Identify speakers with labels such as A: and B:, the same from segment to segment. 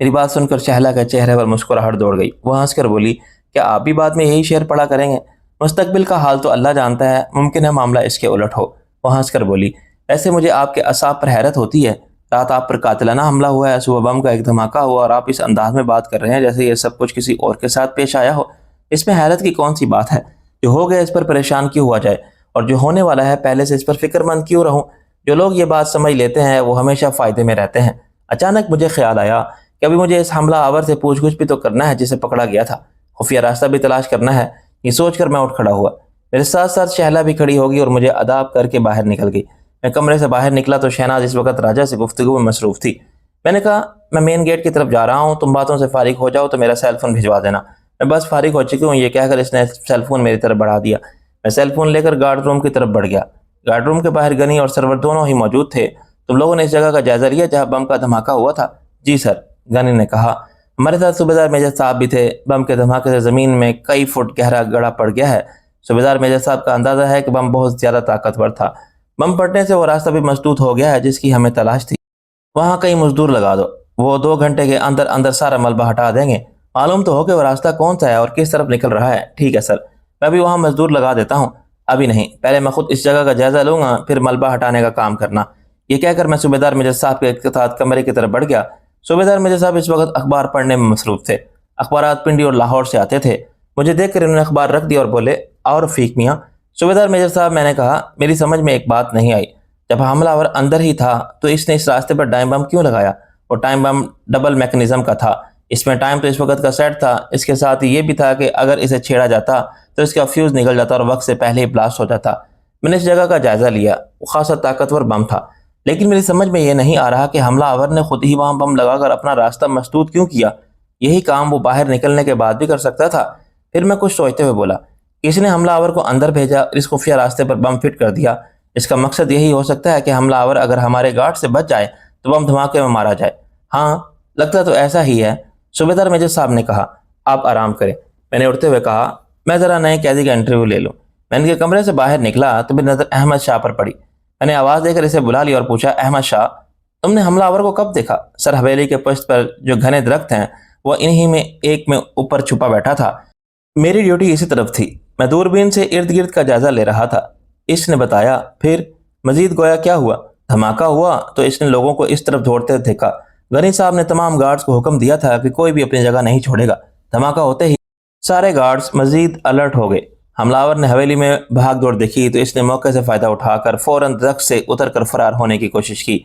A: میری بات سن کر شہلا کے چہرے پر مسکراہٹ دوڑ گئی۔ وہ ہنس کر بولی، کیا آپ بھی بعد میں یہی شعر پڑھا کریں گے؟ مستقبل کا حال تو اللہ جانتا ہے، ممکن ہے معاملہ اس کے الٹ ہو۔ وہ ہنس کر بولی، ویسے مجھے آپ کے اعصاب پر حیرت ہوتی ہے۔ رات آپ پر قاتلانہ حملہ ہوا ہے، صبح بم کا ایک دھماکہ ہوا اور آپ اس انداز میں بات کر رہے ہیں جیسے یہ سب کچھ کسی اور کے ساتھ پیش آیا ہو۔ اس میں حیرت کی کون سی بات ہے؟ جو ہو گیا اس پر پریشان کیوں ہوا جائے، اور جو ہونے والا ہے پہلے سے اس پر فکر مند کیوں رہوں؟ جو لوگ یہ بات سمجھ لیتے ہیں وہ ہمیشہ فائدے میں رہتے ہیں۔ اچانک مجھے خیال آیا کہ ابھی مجھے اس حملہ آور سے پوچھ گچھ بھی تو کرنا ہے جسے پکڑا گیا تھا، خفیہ راستہ بھی تلاش کرنا ہے۔ یہ سوچ کر میں اٹھ کھڑا ہوا۔ میرے ساتھ ساتھ شہلا بھی کھڑی ہوگی اور مجھے اداب کر کے باہر نکل گئی۔ میں کمرے سے باہر نکلا تو شہناز اس وقت راجہ سے گفتگو میں مصروف تھی۔ میں نے کہا، میں مین گیٹ کی طرف جا رہا ہوں، تم باتوں سے فارغ ہو جاؤ تو میرا سیل فون بھجوا دینا۔ میں بس فارغ ہو چکی ہوں، یہ کہہ کر اس نے سیل فون میری طرف بڑھا دیا۔ میں سیل فون لے کر گارڈ روم کی طرف بڑھ گیا۔ گارڈ روم کے باہر گنی اور سرور دونوں ہی موجود تھے۔ تم لوگوں نے اس جگہ کا جائزہ لیا جہاں بم کا دھماکہ ہوا تھا؟ جی سر، گنی نے کہا۔ ہمارے ساتھ صوبیدار میجر صاحب بھی تھے۔ بم کے دھماکے سے زمین میں کئی فٹ گہرا گڑھا پڑ گیا ہے۔ صوبیدار میجر صاحب کا اندازہ ہے کہ بم بہت زیادہ طاقتور تھا۔ بم پھٹنے سے وہ راستہ بھی مسدود ہو گیا ہے جس کی ہمیں تلاش تھی۔ وہاں کئی مزدور لگا دو، وہ 2 گھنٹے کے اندر اندر سارا ملبہ ہٹا دیں گے۔ معلوم تو ہو کہ وہ راستہ کون سا ہے اور کس طرف نکل رہا ہے۔ ٹھیک ہے سر، میں بھی وہاں مزدور لگا دیتا ہوں۔ ابھی نہیں، پہلے میں خود اس جگہ کا جائزہ لوں گا، پھر ملبہ ہٹانے کا کام کرنا۔ یہ کہہ کر میں صوبیدار میجر صاحب کے ساتھ کمرے کی طرف بڑھ گیا۔ صوبیدار میجر صاحب اس وقت اخبار پڑھنے میں مصروف تھے۔ اخبارات پنڈی اور لاہور سے آتے تھے۔ مجھے دیکھ کر انہوں نے اخبار رکھ دیا اور بولے، اور رفیق میاں؟ صوبیدار میجر صاحب، میں نے کہا، میری سمجھ میں ایک بات نہیں آئی۔ جب حملہ آور اندر ہی تھا تو اس نے اس راستے پر ٹائم بم کیوں لگایا؟ اور ٹائم بم ڈبل میکنزم کا تھا، اس میں ٹائم تو اس وقت کا سیٹ تھا، اس کے ساتھ یہ بھی تھا کہ اگر اسے چھیڑا جاتا تو اس کا فیوز نکل جاتا اور وقت سے پہلے ہی بلاسٹ ہو جاتا۔ میں نے اس جگہ کا جائزہ لیا، وہ خاصا طاقتور بم تھا، لیکن میری سمجھ میں یہ نہیں آ رہا کہ حملہ آور نے خود ہی وہاں بم لگا کر اپنا راستہ مسدود کیوں کیا؟ یہی کام وہ باہر نکلنے کے بعد بھی کر سکتا تھا۔ پھر میں کچھ سوچتے ہوئے بولا، کس نے حملہ آور کو اندر بھیجا اور اس خفیہ راستے پر بم فٹ کر دیا؟ اس کا مقصد یہی ہو سکتا ہے کہ حملہ آور اگر ہمارے گارڈ سے بچ جائے تو بم دھماکے میں مارا جائے۔ ہاں، لگتا تو ایسا ہی ہے، صوبیدار میجر صاحب نے کہا۔ آپ آرام کریں، میں نے اٹھتے ہوئے کہا، میں ذرا نئے قیدی کا انٹرویو لے لوں۔ میں ان کے کمرے سے باہر نکلا تو میری نظر احمد شاہ پر پڑی۔ میں نے آواز دے کر اسے بلا لیا اور پوچھا، احمد شاہ، تم نے حملہ آور کو کب دیکھا؟ سر، حویلی کے پشت پر جو گھنے درخت ہیں وہ انہی میں ایک میں اوپر چھپا بیٹھا تھا۔ میری ڈیوٹی اسی طرف تھی، میں دوربین سے ارد گرد کا جائزہ لے رہا تھا۔ اس نے بتایا۔ پھر مزید گویا کیا ہوا؟ دھماکہ ہوا تو اس نے لوگوں کو اس طرف دوڑتے دیکھا۔ غنی صاحب نے تمام گارڈز کو حکم دیا تھا کہ کوئی بھی اپنی جگہ نہیں چھوڑے گا۔ دھماکہ ہوتے ہی سارے گارڈز مزید الرٹ ہو گئے۔ حملہ آور نے حویلی میں بھاگ دوڑ دیکھی تو اس نے موقع سے فائدہ اٹھا کر فوراً درخت سے اتر کر فرار ہونے کی کوشش کی۔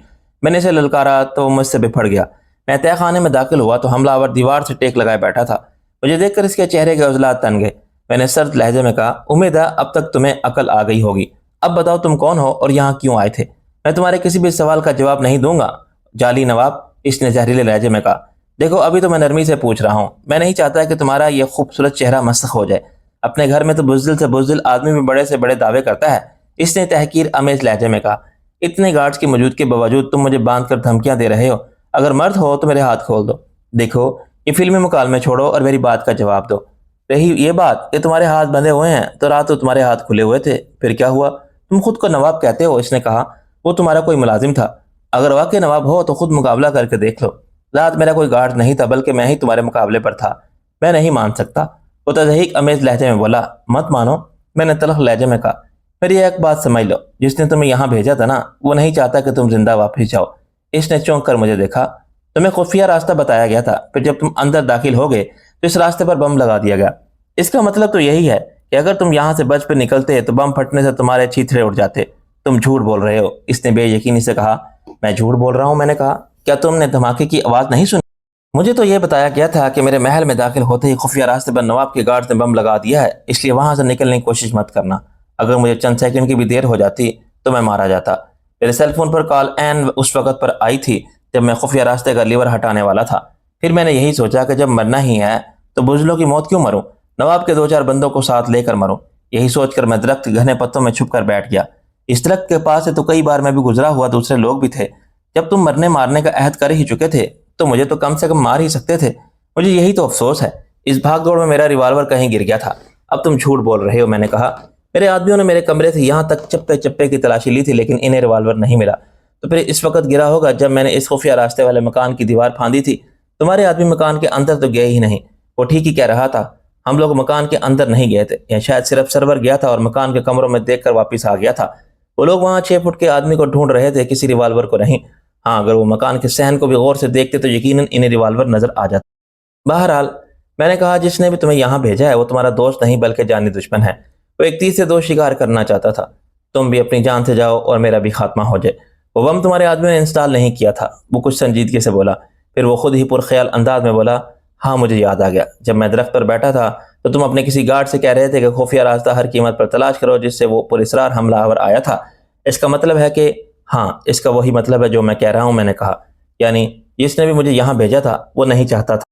A: میں نے اسے للکارا تو مجھ سے بپھڑ گیا۔ میں تہہ خانے میں داخل ہوا تو حملہ آور دیوار سے ٹیک لگائے بیٹھا تھا۔ مجھے دیکھ کر اس کے چہرے کے عضلات تن گئے۔ میں نے سرد لہجے میں کہا، امید ہے اب تک تمہیں عقل آ گئی ہوگی۔ اب بتاؤ تم کون ہو اور یہاں کیوں آئے تھے؟ میں تمہارے کسی بھی سوال کا جواب نہیں دوں گا، جعلی نواب، اس نے زہریلے لہجے میں کہا۔ دیکھو، ابھی تو میں نرمی سے پوچھ رہا ہوں، میں نہیں چاہتا کہ تمہارا یہ خوبصورت چہرہ مسخ ہو جائے۔ اپنے گھر میں تو بزدل سے بزدل آدمی بھی بڑے سے بڑے دعوے کرتا ہے، اس نے تحقیر امیز لہجے میں کہا۔ اتنے گارڈز کی موجودگی کے باوجود تم مجھے باندھ کر دھمکیاں دے رہے ہو؟ اگر مرد ہو تو میرے ہاتھ کھول دو۔ دیکھو، یہ فلمی مکالمے چھوڑو اور میری بات کا جواب دو۔ رہی یہ بات کہ تمہارے ہاتھ بندھے ہوئے ہیں، تو رات تو تمہارے ہاتھ کھلے ہوئے تھے، پھر کیا ہوا؟ تم خود کو نواب کہتے ہو، اس نے کہا۔ وہ تمہارا کوئی ملازم تھا؟ اگر واقعی نواب ہو تو خود مقابلہ کر کے دیکھ لو۔ رات میرا کوئی گارڈ نہیں تھا بلکہ میں ہی تمہارے مقابلے پر تھا۔ میں نہیں مان سکتا، وہ تضحیق امیز لہجے میں بولا۔ مت مانو، میں نے تلخ لہجے میں کہا۔ میری ایک بات سمجھ لو، جس نے تمہیں یہاں بھیجا تھا نا، وہ نہیں چاہتا کہ تم زندہ واپس جاؤ۔ اس نے چونک کر مجھے دیکھا۔ تمہیں خفیہ راستہ بتایا گیا تھا، پھر جب تم اندر داخل ہو گئے تو اس راستے پر بم لگا دیا گیا۔ اس کا مطلب تو یہی ہے کہ اگر تم یہاں سے بچ کر نکلتے تو بم پھٹنے سے تمہارے چھیترے اڑ جاتے۔ تم جھوٹ بول رہے ہو، اس نے بے یقینی سے کہا۔ میں جھوٹ بول رہا ہوں؟ میں نے کہا۔ کیا تم نے دھماکے کی آواز نہیں سنی؟ مجھے تو یہ بتایا گیا تھا کہ میرے محل میں داخل ہوتے ہی خفیہ راستے پر نواب کے گارڈ نے بم لگا دیا ہے، اس لیے وہاں سے نکلنے کی کوشش مت کرنا۔ اگر مجھے چند سیکنڈ کی بھی دیر ہو جاتی تو میں مارا جاتا۔ میرے سیل فون پر کال عین اس وقت پر آئی تھی جب میں خفیہ راستے کا لیور ہٹانے والا تھا۔ پھر میں نے یہی سوچا کہ جب مرنا ہی ہے تو بزدلوں کی موت کیوں مروں، نواب کے 2-4 بندوں کو ساتھ لے کر مروں۔ یہی سوچ کر میں درخت کے گھنے پتوں میں چھپ کر بیٹھ گیا۔ اس درخت کے پاس سے تو کئی بار میں بھی گزرا ہوا، دوسرے لوگ بھی تھے۔ جب تم مرنے مارنے کا عہد کر ہی چکے تھے تو مجھے تو کم سے کم مار ہی سکتے تھے۔ مجھے یہی تو افسوس ہے، اس بھاگ دوڑ میں میرا ریوالور کہیں گر گیا تھا۔ اب تم جھوٹ بول رہے ہو، میں نے کہا۔ میرے آدمیوں نے میرے کمرے سے یہاں تک چپے چپے کی تلاشی لی تھی لیکن انہیں ریوالور نہیں ملا۔ تو پھر اس وقت گرا ہوگا جب میں نے اس خفیہ راستے والے مکان کی دیوار پھاندی تھی۔ تمہارے آدمی مکان کے اندر تو گئے ہی نہیں۔ وہ ٹھیک ہی کہہ رہا تھا، ہم لوگ مکان کے اندر نہیں گئے تھے، یا شاید صرف سرور گیا تھا اور مکان کے کمروں میں دیکھ کر واپس آ گیا تھا۔ وہ لوگ وہاں 6 فٹ کے آدمی کو ڈھونڈ رہے تھے، کسی ریوالور کو نہیں۔ ہاں، اگر وہ مکان کے صحن کو بھی غور سے دیکھتے تو یقیناً انہیں ریوالور نظر آ جاتا۔ بہرحال میں نے کہا، جس نے بھی تمہیں یہاں بھیجا ہے وہ تمہارا دوست نہیں بلکہ جانی دشمن ہے۔ وہ ایک تیر سے 2 شکار کرنا چاہتا تھا، تم بھی اپنی جان سے جاؤ اور میرا بھی خاتمہ ہو جائے۔ وہ بم تمہارے آدمی نے انسٹال نہیں کیا تھا۔ وہ کچھ سنجیدگی سے بولا، پھر وہ خود ہی پرخیال انداز میں بولا، ہاں مجھے یاد آ گیا، جب میں درخت پر بیٹھا تھا تو تم اپنے کسی گارڈ سے کہہ رہے تھے کہ خفیہ راستہ ہر قیمت پر تلاش کرو جس سے وہ پراسرار حملہ آور آیا تھا۔ اس کا مطلب ہے کہ ہاں، اس کا وہی مطلب ہے جو میں کہہ رہا ہوں۔ میں نے کہا، یعنی جس نے بھی مجھے یہاں بھیجا تھا وہ نہیں چاہتا تھا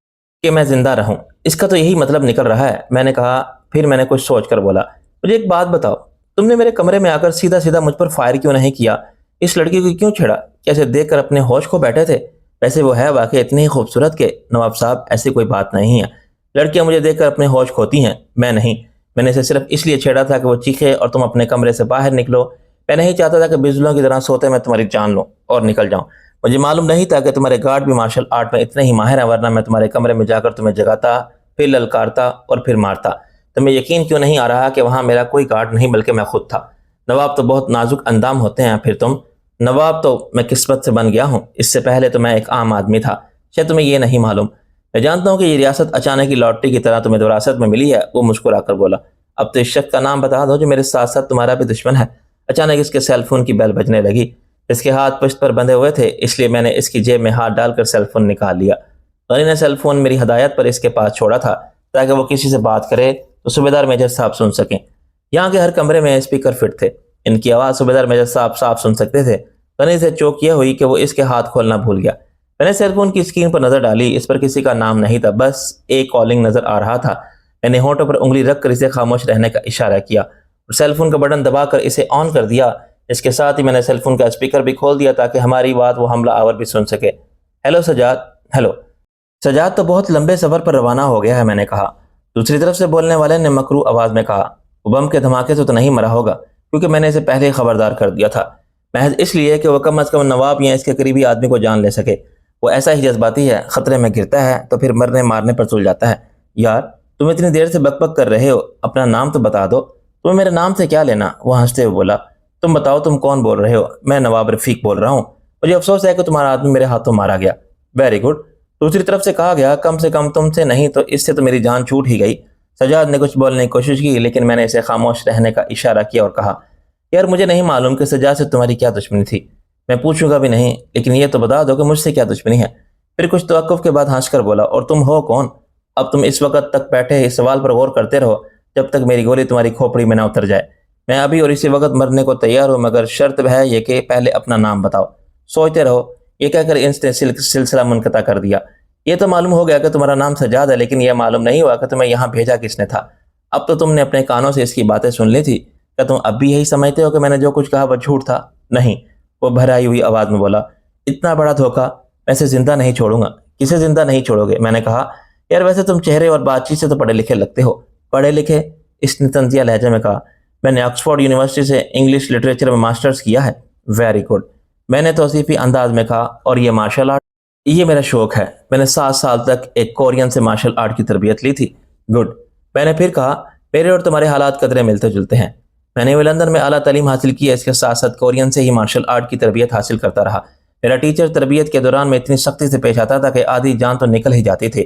A: کہ میں زندہ رہوں، اس کا تو یہی مطلب نکل رہا ہے۔ میں نے کہا، پھر میں نے کچھ سوچ کر بولا، مجھے ایک بات بتاؤ، تم نے میرے کمرے میں آ کر سیدھا سیدھا مجھ پر فائر کیوں نہیں کیا؟ اس لڑکی کو کیوں چھیڑا؟ کیسے دیکھ کر اپنے ہوش کھو بیٹھے تھے؟ ویسے وہ ہے واقعی اتنی ہی خوبصورت کہ نواب صاحب ایسی کوئی بات نہیں ہے۔ لڑکیاں مجھے دیکھ کر اپنے ہوش کھوتی ہیں، میں نہیں۔ میں نے اسے صرف اس لیے چھیڑا تھا کہ وہ چیخے اور تم اپنے کمرے سے باہر نکلو۔ میں نہیں چاہتا تھا کہ بزدلوں کی طرح سوتے میں تمہاری جان لوں اور نکل جاؤں۔ مجھے معلوم نہیں تھا کہ تمہارے گارڈ بھی مارشل آرٹ میں اتنے ہی ماہر ہیں، ورنہ میں تمہارے کمرے میں جا کر تمہیں جگاتا، پھر للکارتا اور پھر مارتا۔ تمہیں یقین کیوں نہیں آ رہا کہ وہاں میرا کوئی گارڈ نہیں بلکہ میں خود تھا؟ نواب تو بہت نازک اندام ہوتے ہیں۔ پھر تم نواب تو میں قسمت سے بن گیا ہوں، اس سے پہلے تو میں ایک عام آدمی تھا، شاید تمہیں یہ نہیں معلوم۔ میں جانتا ہوں کہ یہ ریاست اچانک ہی لاٹری کی طرح تمہیں وراثت میں ملی ہے۔ وہ مسکرا کر بولا، اب تو اس شخص کا نام بتا دو جو میرے ساتھ ساتھ تمہارا بھی دشمن ہے۔ اچانک اس کے سیل فون کی بیل بجنے لگی۔ اس کے ہاتھ پشت پر بندھے ہوئے تھے، اس لیے میں نے اس کی جیب میں ہاتھ ڈال کر سیل فون نکال لیا۔ غنی نے سیل فون میری ہدایت پر اس کے پاس چھوڑا تھا تاکہ وہ کسی سے بات کرے تو صوبیدار میجر صاحب سن سکیں۔ یہاں کے ہر کمرے میں اسپیکر فٹ تھے، ان کی آواز صوبیدار میجر صاحب صاف سن سکتے تھے۔ غنی سے چوک یہ ہوئی کہ وہ اس کے ہاتھ کھولنا بھول گیا۔ میں نے سیل فون کی اسکرین پر نظر ڈالی، اس پر کسی کا نام نہیں تھا، بس ایک کالنگ نظر آ رہا تھا۔ میں نے ہونٹوں پر انگلی رکھ کر اسے خاموش رہنے کا اشارہ کیا اور سیل فون کا بٹن دبا کر اسے آن کر دیا۔ اس کے ساتھ ہی میں نے سیل فون کا اسپیکر بھی کھول دیا تاکہ ہماری بات وہ حملہ آور بھی سن سکے۔ ہیلو سجاد۔ ہیلو سجاد تو بہت لمبے سفر پر روانہ ہو گیا ہے، میں نے کہا۔ دوسری طرف سے بولنے والے نے مکروہ آواز میں کہا، وہ بم کے دھماکے سے تو نہیں مرا ہوگا، کیونکہ میں نے اسے پہلے ہی خبردار کر دیا تھا، محض اس لیے کہ وہ کم از کم نواب یا اس کے قریبی آدمی کو جان لے سکے۔ وہ ایسا ہی جذباتی ہے، خطرے میں گرتا ہے تو پھر مرنے مارنے پر تل جاتا ہے۔ یار تم اتنی دیر سے بک بک کر رہے ہو، اپنا نام تو بتا دو۔ تمہیں میرے نام سے کیا لینا؟ وہ ہنستے ہوئے بولا، تم بتاؤ تم کون بول رہے ہو؟ میں نواب رفیق بول رہا ہوں۔ مجھے افسوس ہے کہ تمہارا آدمی میرے ہاتھوں مارا گیا۔ ویری گڈ، دوسری طرف سے کہا گیا، کم سے کم تم سے نہیں تو اس سے تو میری جان چھوٹ ہی گئی۔ سجاد نے کچھ بولنے کی کوشش کی لیکن میں نے اسے خاموش رہنے کا اشارہ کیا اور کہا، یار مجھے نہیں معلوم کہ سجاد سے تمہاری کیا دشمنی تھی، میں پوچھوں گا بھی نہیں، لیکن یہ تو بتا دو کہ مجھ سے کیا دشمنی ہے۔ پھر کچھ توقف کے بعد ہنس کر بولا، اور تم ہو کون؟ اب تم اس وقت تک بیٹھے اس سوال پر غور کرتے رہو جب تک میری گولی تمہاری کھوپڑی میں نہ اتر جائے۔ میں ابھی اور اسی وقت مرنے کو تیار ہوں، مگر شرط ہے یہ کہ پہلے اپنا نام بتاؤ۔ سوچتے رہو۔ یہ کہہ کر اس نے سلسلہ منقطع کر دیا۔ یہ تو معلوم ہو گیا کہ تمہارا نام سجاد ہے، لیکن یہ معلوم نہیں ہوا کہ تمہیں یہاں بھیجا کس نے تھا۔ اب تو تم نے اپنے کانوں سے اس کی باتیں سن لی تھی، کیا تم اب بھی یہی سمجھتے ہو کہ میں نے جو کچھ کہا وہ جھوٹ تھا؟ نہیں، وہ بھرائی ہوئی آواز میں بولا، اتنا بڑا دھوکہ، میں اسے زندہ نہیں چھوڑوں گا۔ کسے زندہ نہیں چھوڑو گے؟ میں نے کہا، یار ویسے تم چہرے اور بات چیت سے تو پڑھے لکھے لگتے ہو۔ پڑھے لکھے؟ اس نے طنزیہ لہجے میں کہا، میں نے آکسفورڈ یونیورسٹی سے انگلش لٹریچر میں ماسٹرز کیا ہے۔ ویری گڈ، میں نے توصیفی انداز میں کہا، اور یہ مارشل آرٹ؟ یہ میرا شوق ہے، میں نے 7 سال تک ایک کورین سے مارشل آرٹ کی تربیت لی تھی۔ گڈ، میں نے پھر کہا، میرے اور تمہارے حالات قدرے ملتے جلتے ہیں۔ میں نے لندن میں اعلیٰ تعلیم حاصل کی ہے، اس کے ساتھ ساتھ کورین سے ہی مارشل آرٹ کی تربیت حاصل کرتا رہا۔ میرا ٹیچر تربیت کے دوران میں اتنی سختی سے پیش آتا تھا کہ آدھی جان تو نکل ہی جاتی تھی۔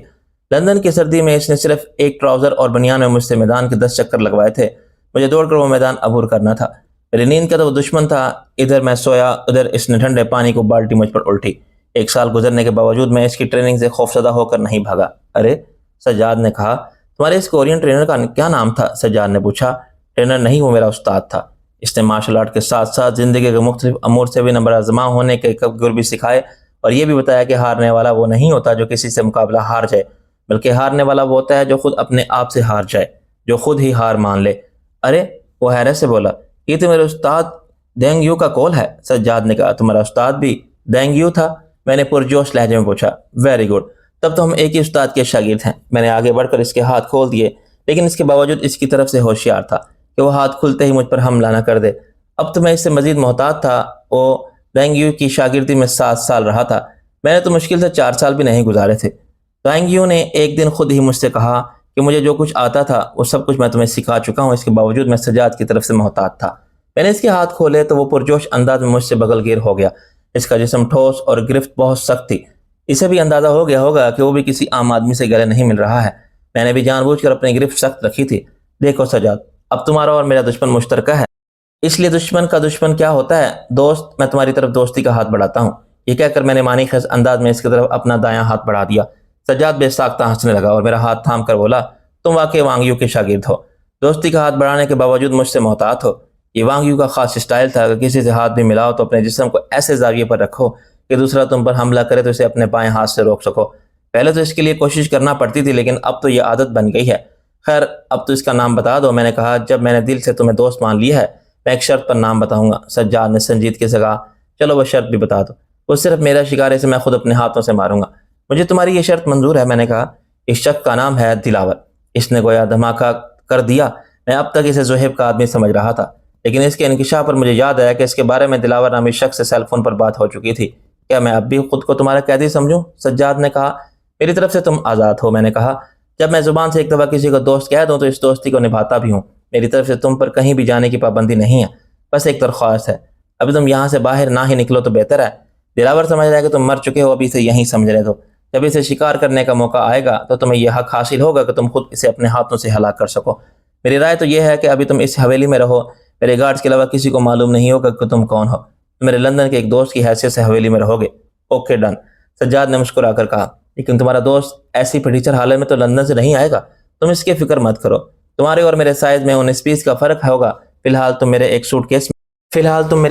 A: لندن کی سردی میں اس نے صرف ایک ٹراؤزر اور بنیان میں مجھ سے میدان کے 10 چکر لگوائے تھے۔ مجھے دوڑ کر وہ میدان عبور کرنا تھا۔ میری نیند کا تو وہ دشمن تھا، ادھر میں سویا ادھر اس نے ٹھنڈے پانی کو بالٹی مجھ پر الٹی۔ 1 سال گزرنے کے باوجود میں اس کی ٹریننگ سے خوفزدہ ہو کر نہیں بھاگا۔ ارے، سجاد نے کہا، تمہارے اس کورین ٹرینر کا کیا نام تھا؟ سجاد نے پوچھا۔ ٹرینر نہیں، وہ میرا استاد تھا۔ اس نے مارشل آرٹ کے ساتھ ساتھ زندگی کے مختلف امور سے بھی نمبر آزما ہونے کے گر بھی سکھائے، اور یہ بھی بتایا کہ ہارنے والا وہ نہیں ہوتا جو کسی سے مقابلہ ہار جائے، بلکہ ہارنے والا وہ ہوتا ہے جو خود اپنے آپ سے ہار جائے، جو خود ہی ہار مان لے۔ ارے، وہ حیرت سے بولا، یہ تو میرے استاد دینگ یو کا کول ہے۔ سجاد نے کہا، تمہارا استاد بھی دینگ یو تھا؟ میں نے پرجوش لہجے میں پوچھا۔ ویری گڈ، تب تو ہم ایک ہی استاد کے شاگرد ہیں۔ میں نے آگے بڑھ کر اس کے ہاتھ کھول دیے، لیکن اس کے باوجود اس کی طرف سے ہوشیار تھا کہ وہ ہاتھ کھلتے ہی مجھ پر حملہ نہ کر دے۔ اب تو میں اس سے مزید محتاط تھا۔ وہ دینگ یو کی شاگردی میں 7 سال رہا تھا، میں نے تو مشکل سے 4 سال بھی نہیں گزارے تھے۔ گائنگیو نے ایک دن خود ہی مجھ سے کہا کہ مجھے جو کچھ آتا تھا وہ سب کچھ میں تمہیں سکھا چکا ہوں، اس کے باوجود میں سجاد کی طرف سے محتاط تھا۔ میں نے اس کے ہاتھ کھولے تو وہ پرجوش انداز میں مجھ سے بغل گیر ہو گیا۔ اس کا جسم ٹھوس اور گرفت بہت سخت تھی۔ اسے بھی اندازہ ہو گیا ہوگا کہ وہ بھی کسی عام آدمی سے گلے نہیں مل رہا ہے۔ میں نے بھی جان بوجھ کر اپنی گرفت سخت رکھی تھی۔ دیکھو سجاد، اب تمہارا اور میرا دشمن مشترکہ ہے، اس لیے دشمن کا دشمن کیا ہوتا ہے دوست، میں تمہاری طرف دوستی کا ہاتھ بڑھاتا ہوں۔ یہ کہہ کر میں نے معنی خیز انداز میں اس کی طرف اپنا دایاں ہاتھ بڑھا دیا۔ سجاد بے ساختہ ہنسنے لگا اور میرا ہاتھ تھام کر بولا، تم واقعی وانگ یو کے شاگرد ہو، دوستی کا ہاتھ بڑھانے کے باوجود مجھ سے محتاط ہو۔ یہ وانگ یو کا خاص اسٹائل تھا کہ کسی سے ہاتھ بھی ملاؤ تو اپنے جسم کو ایسے زاویے پر رکھو کہ دوسرا تم پر حملہ کرے تو اسے اپنے بائیں ہاتھ سے روک سکو۔ پہلے تو اس کے لیے کوشش کرنا پڑتی تھی لیکن اب تو یہ عادت بن گئی ہے۔ خیر اب تو اس کا نام بتا دو۔ میں نے کہا، جب میں نے دل سے تمہیں دوست مان لیا ہے میں ایک شرط پر نام بتاؤں گا۔ سجاد نے سنجیدگی سے کہا، چلو وہ شرط بھی بتا دو، وہ صرف میرا شکار ہے، اسے میں خود اپنے ہاتھوں سے ماروں گا۔ مجھے تمہاری یہ شرط منظور ہے، میں نے کہا۔ اس شخص کا نام ہے دلاور۔ اس نے گویا دھماکہ کر دیا۔ میں اب تک اسے زہیب کا آدمی سمجھ رہا تھا لیکن اس کے انکشاف پر مجھے یاد آیا کہ اس کے بارے میں دلاور نامی شخص سے سیل فون پر بات ہو چکی تھی۔ کیا میں اب بھی خود کو تمہارا قیدی سمجھوں؟ سجاد نے کہا۔ میری طرف سے تم آزاد ہو، میں نے کہا۔ جب میں زبان سے ایک دفعہ کسی کو دوست کہہ دوں تو اس دوستی کو نبھاتا بھی ہوں۔ میری طرف سے تم پر کہیں بھی جانے کی پابندی نہیں ہے، بس ایک درخواست ہے، ابھی تم یہاں سے باہر نہ ہی نکلو تو بہتر ہے۔ دلاور سمجھ رہا ہے کہ تم مر چکے ہو، ابھی اسے یہیں سمجھ رہے دو، جب اسے شکار کرنے کا موقع آئے گا تو تمہیں یہ حق حاصل ہوگا کہ تم خود اسے اپنے ہاتھوں سے ہلاک کر سکو۔ میری رائے تو یہ ہے کہ ابھی تم اس حویلی میں رہو، میرے گارڈز کے علاوہ کسی کو معلوم نہیں ہوگا کہ تم کون ہو، تم میرے لندن کے ایک دوست کی حیثیت سے حویلی میں رہو گے۔ اوکے ڈن، سجاد نے مسکرا کر کہا، لیکن تمہارا دوست ایسی پٹیچر حالت میں تو لندن سے نہیں آئے گا، تم اس کی فکر مت کرو، تمہارے اور میرے سائز میں 19 کا فرق ہوگا، فی الحال تم میرے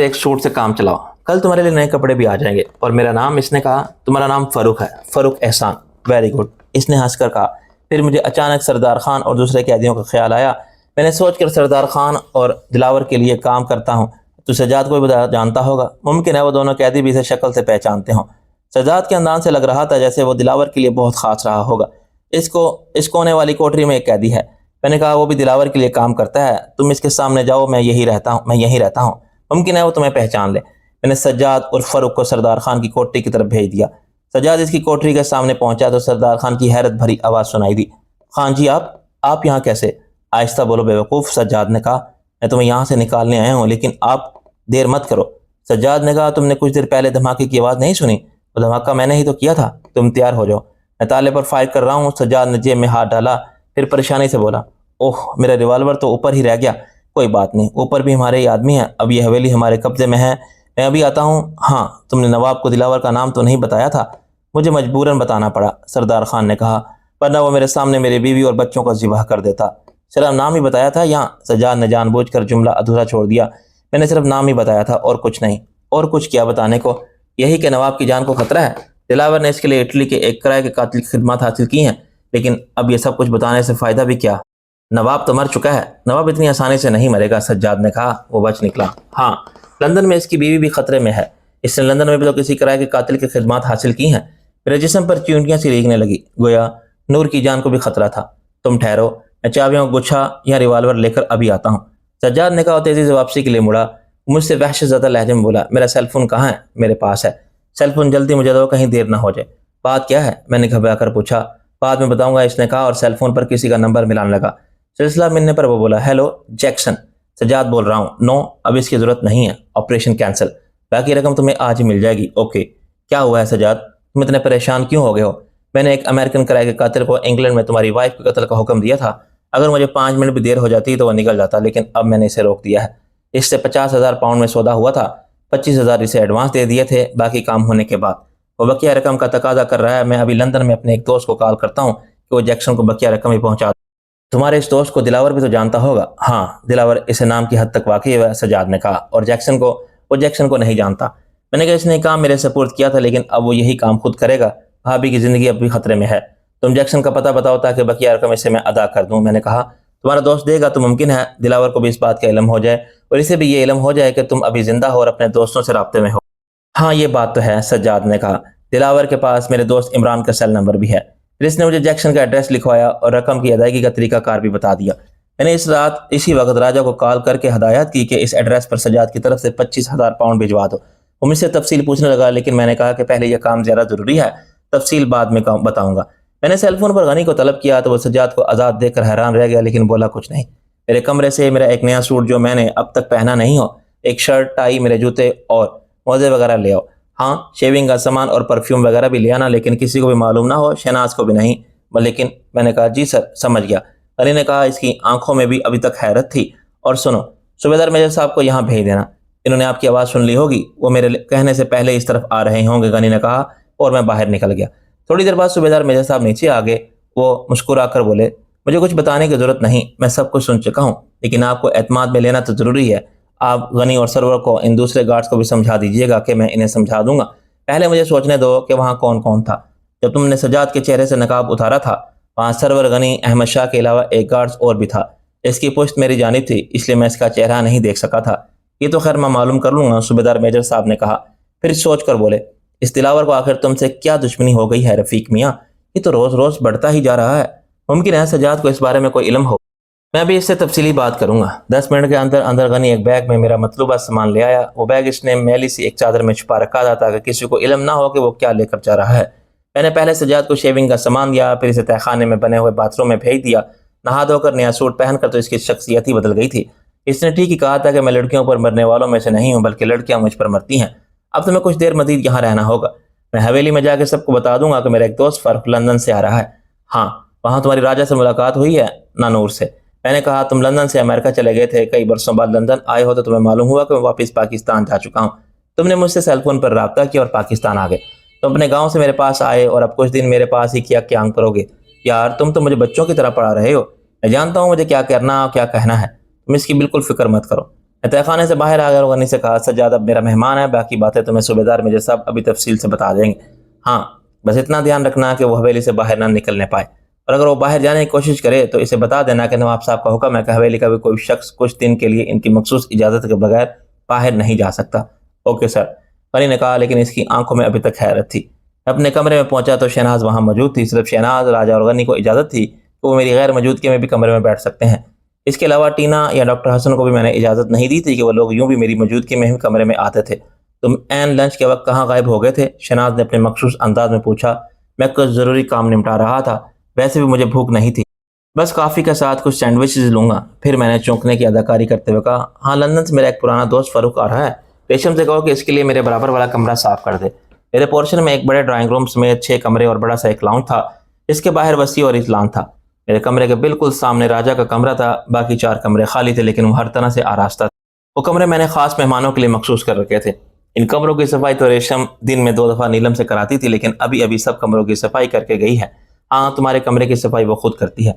A: ایک سوٹ سے کام چلاؤ، کل تمہارے لیے نئے کپڑے بھی آ جائیں گے، اور میرا نام، اس نے کہا، تمہارا نام فاروق ہے؟ فاروق احسان۔ ویری گڈ، اس نے ہنس کر کہا۔ پھر مجھے اچانک سردار خان اور دوسرے قیدیوں کا خیال آیا۔ میں نے سوچ کر سردار خان اور دلاور کے لیے کام کرتا ہوں تو سجاد کو بھی جانتا ہوگا، ممکن ہے وہ دونوں قیدی بھی اسے شکل سے پہچانتے ہوں۔ سجاد کے انداز سے لگ رہا تھا جیسے وہ دلاور کے لیے بہت خاص رہا ہوگا۔ اس کونے والی کوٹری میں ایک قیدی ہے، میں نے کہا، وہ بھی دلاور کے لیے کام کرتا ہے، تم اس کے سامنے جاؤ، میں یہیں رہتا ہوں، ممکن ہے وہ تمہیں پہچان لے۔ میں نے سجاد اور فاروق کو سردار خان کی کوٹری کی طرف بھیج دیا۔ سجاد اس کی کوٹری کے سامنے پہنچا تو سردار خان کی حیرت بھری آواز سنائی دی، خان جی آپ یہاں کیسے؟ آہستہ بولو بے وقوف، سجاد نے کہا، میں تمہیں یہاں سے نکالنے آیا ہوں لیکن آپ دیر مت کرو۔ سجاد نے کہا، تم نے کچھ دیر پہلے دھماکے کی آواز نہیں سنی؟ وہ دھماکہ میں نے ہی تو کیا تھا، تم تیار ہو جاؤ، میں تالے پر فائر کر رہا ہوں۔ سجاد نے جیب میں ہاتھ ڈالا، پھر پریشانی سے بولا، اوہ میرا ریوالور تو اوپر ہی رہ گیا، کوئی بات نہیں، اوپر بھی ہمارے ہی آدمی ہیں، اب یہ حویلی ہمارے قبضے میں ہے، میں ابھی آتا ہوں۔ ہاں تم نے نواب کو دلاور کا نام تو نہیں بتایا تھا؟ مجھے مجبوراً بتانا پڑا، سردار خان نے کہا، ورنہ وہ میرے سامنے میری بیوی اور بچوں کو ذبح کر دیتا۔ صرف نام ہی بتایا تھا یہاں؟ سجاد نے جان بوجھ کر جملہ ادھورا چھوڑ دیا، میں نے صرف نام ہی بتایا تھا اور کچھ نہیں۔ اور کچھ کیا بتانے کو؟ یہی کہ نواب کی جان کو خطرہ ہے۔ دلاور نے اس کے لیے اٹلی کے ایک کرائے کے قاتل کی خدمات حاصل کی ہیں، لیکن اب یہ سب کچھ بتانے سے فائدہ بھی کیا؟ نواب تو مر چکا ہے۔ نواب اتنی آسانی سے نہیں مرے گا، سجاد نے کہا۔ وہ بچ نکلا۔ ہاں لندن میں اس کی بیوی بھی خطرے میں ہے، اس نے لندن میں بھی تو کسی کرائے کے قاتل کی خدمات حاصل کی ہیں۔ میرے جسم پر چیونٹیاں سی ریگنے لگی، گویا نور کی جان کو بھی خطرہ تھا۔ تم ٹھہرو، میں چابیوں کا گچھا یا ریوالور لے کر ابھی آتا ہوں، سجاد نے کہا اور تیزی سے واپسی کے لیے مڑا۔ مجھ سے وحشت زدہ لہجے میں بولا، میرا سیل فون کہاں ہے؟ میرے پاس ہے۔ سیل فون جلدی مجھے دو، کہیں دیر نہ ہو جائے۔ بات کیا ہے؟ میں نے گھبرا کر پوچھا۔ بعد میں بتاؤں گا، اس نے کہا اور سیل فون پر کسی کا نمبر ملانے لگا۔ سلسلہ ملنے پر وہ بولا، ہیلو جیکسن، سجاد بول رہا ہوں۔ نو اب اس کی ضرورت نہیں ہے، آپریشن کینسل، باقی رقم تمہیں آج ہی مل جائے گی۔ اوکے۔ کیا ہوا ہے سجاد، تم اتنے پریشان کیوں ہو گئے ہو؟ میں نے ایک امریکن کرائے کے قاتل کو انگلینڈ میں تمہاری وائف کے قتل کا حکم دیا تھا، اگر مجھے 5 منٹ بھی دیر ہو جاتی تو وہ نکل جاتا، لیکن اب میں نے اسے روک دیا ہے۔ اس سے 50,000 پاؤنڈ میں سودا ہوا تھا، 25,000 اسے ایڈوانس دے دیے تھے، باقی کام ہونے کے بعد۔ وہ بقیہ رقم کا تقاضا کر رہا ہے، میں ابھی لندن میں اپنے ایک دوست کو کال کرتا ہوں کہ وہ جیکسن کو بقیہ رقم ہی پہنچا دے۔ تمہارے اس دوست کو دلاور بھی تو جانتا ہوگا؟ ہاں دلاور اسے نام کی حد تک واقعی ہے، سجاد نے کہا، اور وہ جیکسن کو نہیں جانتا۔ میں نے کہا، اس نے کام میرے سپرد کیا تھا لیکن اب وہ یہی کام خود کرے گا، بھابھی کی زندگی اب بھی خطرے میں ہے، تم جیکسن کا پتہ بتاؤ تاکہ بقیہ رقم اسے میں ادا کر دوں۔ میں نے کہا، تمہارا دوست دے گا تو ممکن ہے دلاور کو بھی اس بات کا علم ہو جائے اور اسے بھی یہ علم ہو جائے کہ تم ابھی زندہ ہو اور اپنے دوستوں سے رابطے میں ہو۔ ہاں یہ بات تو ہے، سجاد نے کہا، دلاور کے پاس میرے دوست عمران کا سیل نمبر بھی ہے، پھر اس نے مجھے جیکسن کا ایڈریس لکھوایا اور رقم کی ادائیگی کا طریقہ کار بھی بتا دیا۔ میں نے اسی وقت راجہ کو کال کر کے ہدایت کی کہ اس ایڈریس پر سجاد کی طرف سے 25,000 پاؤنڈ بھجوا دو۔ وہ مجھ سے تفصیل پوچھنے لگا لیکن میں نے کہا کہ پہلے یہ کام زیادہ ضروری ہے، تفصیل بعد میں بتاؤں گا۔ میں نے سیل فون پر غنی کو طلب کیا تو وہ سجاد کو آزاد دیکھ کر حیران رہ گیا، لیکن بولا کچھ نہیں۔ میرے کمرے سے میرا ایک نیا سوٹ جو میں نے اب تک پہنا نہیں ہو، ایک شرٹ، ٹائی، میرے جوتے اور موزے وغیرہ لے آؤ۔ ہاں، شیونگ کا سامان اور پرفیوم وغیرہ بھی لے آنا، لیکن کسی کو بھی معلوم نہ ہو، شہناز کو بھی نہیں۔ لیکن میں نے کہا جی سر، سمجھ گیا۔ غنی نے کہا، اس کی آنکھوں میں بھی ابھی تک حیرت تھی۔ اور سنو، صوبیدار میجر صاحب کو یہاں بھیج دینا، انہوں نے آپ کی آواز سن لی ہوگی، وہ میرے کہنے سے پہلے اس طرف آ رہے ہوں گے، غنی نے کہا، اور میں باہر نکل گیا۔ تھوڑی دیر بعد صوبیدار میجر صاحب نیچے آ گئے۔ وہ مسکرا کر بولے، مجھے کچھ بتانے کی ضرورت نہیں، میں سب کچھ سن چکا ہوں، لیکن آپ کو اعتماد میں لینا تو ضروری ہے۔ آپ غنی اور سرور کو، ان دوسرے گارڈز کو بھی سمجھا دیجیے گا کہ میں انہیں سمجھا دوں گا۔ پہلے مجھے سوچنے دو کہ وہاں کون کون تھا۔ جب تم نے سجاد کے چہرے سے نقاب اتارا تھا، وہاں سرور، غنی، احمد شاہ کے علاوہ ایک گارڈز اور بھی تھا۔ اس کی پشت میری جانب تھی، اس لیے میں اس کا چہرہ نہیں دیکھ سکا تھا۔ یہ تو خیر میں معلوم کر لوں گا، صوبیدار میجر صاحب نے کہا۔ پھر سوچ کر بولے، اس دلاور کو آخر تم سے کیا دشمنی ہو گئی ہے رفیق میاں؟ یہ تو روز روز بڑھتا ہی جا رہا ہے۔ ممکن ہے سجاد کو اس بارے میں کوئی علم ہو، میں بھی اس سے تفصیلی بات کروں گا۔ 10 منٹ کے اندر غنی ایک بیگ میں میرا مطلوبہ سامان لے آیا۔ وہ بیگ اس نے میلی سی ایک چادر میں چھپا رکھا تھا تاکہ کسی کو علم نہ ہو کہ وہ کیا لے کر جا رہا ہے۔ میں نے پہلے سجاد کو شیونگ کا سامان دیا، پھر اسے تہہ خانے میں بنے ہوئے باتھ روم میں بھیج دیا۔ نہا دھو کر نیا سوٹ پہن کر تو اس کی شخصیت ہی بدل گئی تھی۔ اس نے ٹھیک ہی کہا تھا کہ میں لڑکیوں پر مرنے والوں میں سے نہیں ہوں، بلکہ لڑکیاں مجھ پر مرتی ہیں۔ اب تمہیں کچھ دیر مزید یہاں رہنا ہوگا، میں حویلی میں جا کے سب کو بتا دوں گا کہ میرا ایک دوست فرق لندن سے آ رہا ہے۔ ہاں، وہاں تمہاری راجہ سے ملاقات ہوئی ہے؟ نانور سے۔ میں نے کہا، تم لندن سے امریکہ چلے گئے تھے، کئی برسوں بعد لندن آئے ہو تو تمہیں معلوم ہوا کہ میں واپس پاکستان جا چکا ہوں۔ تم نے مجھ سے سیل فون پر رابطہ کیا اور پاکستان آ گئے۔ تم اپنے گاؤں سے میرے پاس آئے اور اب کچھ دن میرے پاس ہی کیا قیام کرو گے؟ یار، تم تو مجھے بچوں کی طرح پڑھا رہے ہو، میں جانتا ہوں مجھے کیا کرنا اور کیا کہنا ہے، تم اس کی بالکل فکر مت کرو۔ میں تہہ خانے سے باہر آ گیا اور غنی سے کہا، سجاد اب میرا مہمان ہے، باقی باتیں تمہیں صوبیدار میجر صاحب ابھی تفصیل سے بتا دیں گے۔ ہاں، بس اتنا دھیان رکھنا کہ وہ حویلی سے باہر نہ نکلنے پائے، اور اگر وہ باہر جانے کی کوشش کرے تو اسے بتا دینا کہ نواب صاحب کا حکم ہے کہ حویلی کا بھی کوئی شخص کچھ دن کے لیے ان کی مخصوص اجازت کے بغیر باہر نہیں جا سکتا۔ اوکے سر، غنی نے کہا، لیکن اس کی آنکھوں میں ابھی تک حیرت تھی۔ میں اپنے کمرے میں پہنچا تو شہناز وہاں موجود تھی۔ صرف شہناز، راجہ اور غنی کو اجازت تھی کہ وہ میری غیر موجودگی میں بھی کمرے میں بیٹھ سکتے ہیں۔ اس کے علاوہ ٹینا یا ڈاکٹر حسن کو بھی میں نے اجازت نہیں دی تھی کہ وہ لوگ یوں بھی میری موجودگی میں ہی کمرے میں آتے تھے۔ تم عین لنچ کے وقت کہاں غائب ہو گئے تھے؟ شہناز نے اپنے مخصوص انداز میں پوچھا۔ میں کچھ ضروری کام نمٹا رہا تھا، ویسے بھی مجھے بھوک نہیں تھی، بس کافی کے ساتھ کچھ سینڈوچز لوں گا۔ پھر میں نے چونکنے کی اداکاری کرتے ہوئے کہا، ہاں، لندن سے میرا ایک پرانا دوست فاروق آ رہا ہے، ریشم سے کہو کہ اس کے لیے میرے برابر والا کمرہ صاف کر دے۔ میرے پورشن میں ایک بڑے ڈرائنگ روم سمیت 6 کمرے اور بڑا سا ایک لاؤنج تھا، اس کے باہر وسیع اور اطلان تھا۔ میرے کمرے کے بالکل سامنے راجہ کا کمرہ تھا، باقی 4 کمرے خالی تھے، لیکن وہ ہر طرح سے آراستہ تھے۔ وہ کمرے میں نے خاص مہمانوں کے لیے مخصوص کر رکھے تھے۔ ان کمروں کی صفائی تو ریشم دن میں 2 دفعہ نیلم سے کراتی تھی، لیکن ابھی سب کمروں کی صفائی کر کے گئی ہے۔ ہاں، تمہارے کمرے کی صفائی وہ خود کرتی ہے۔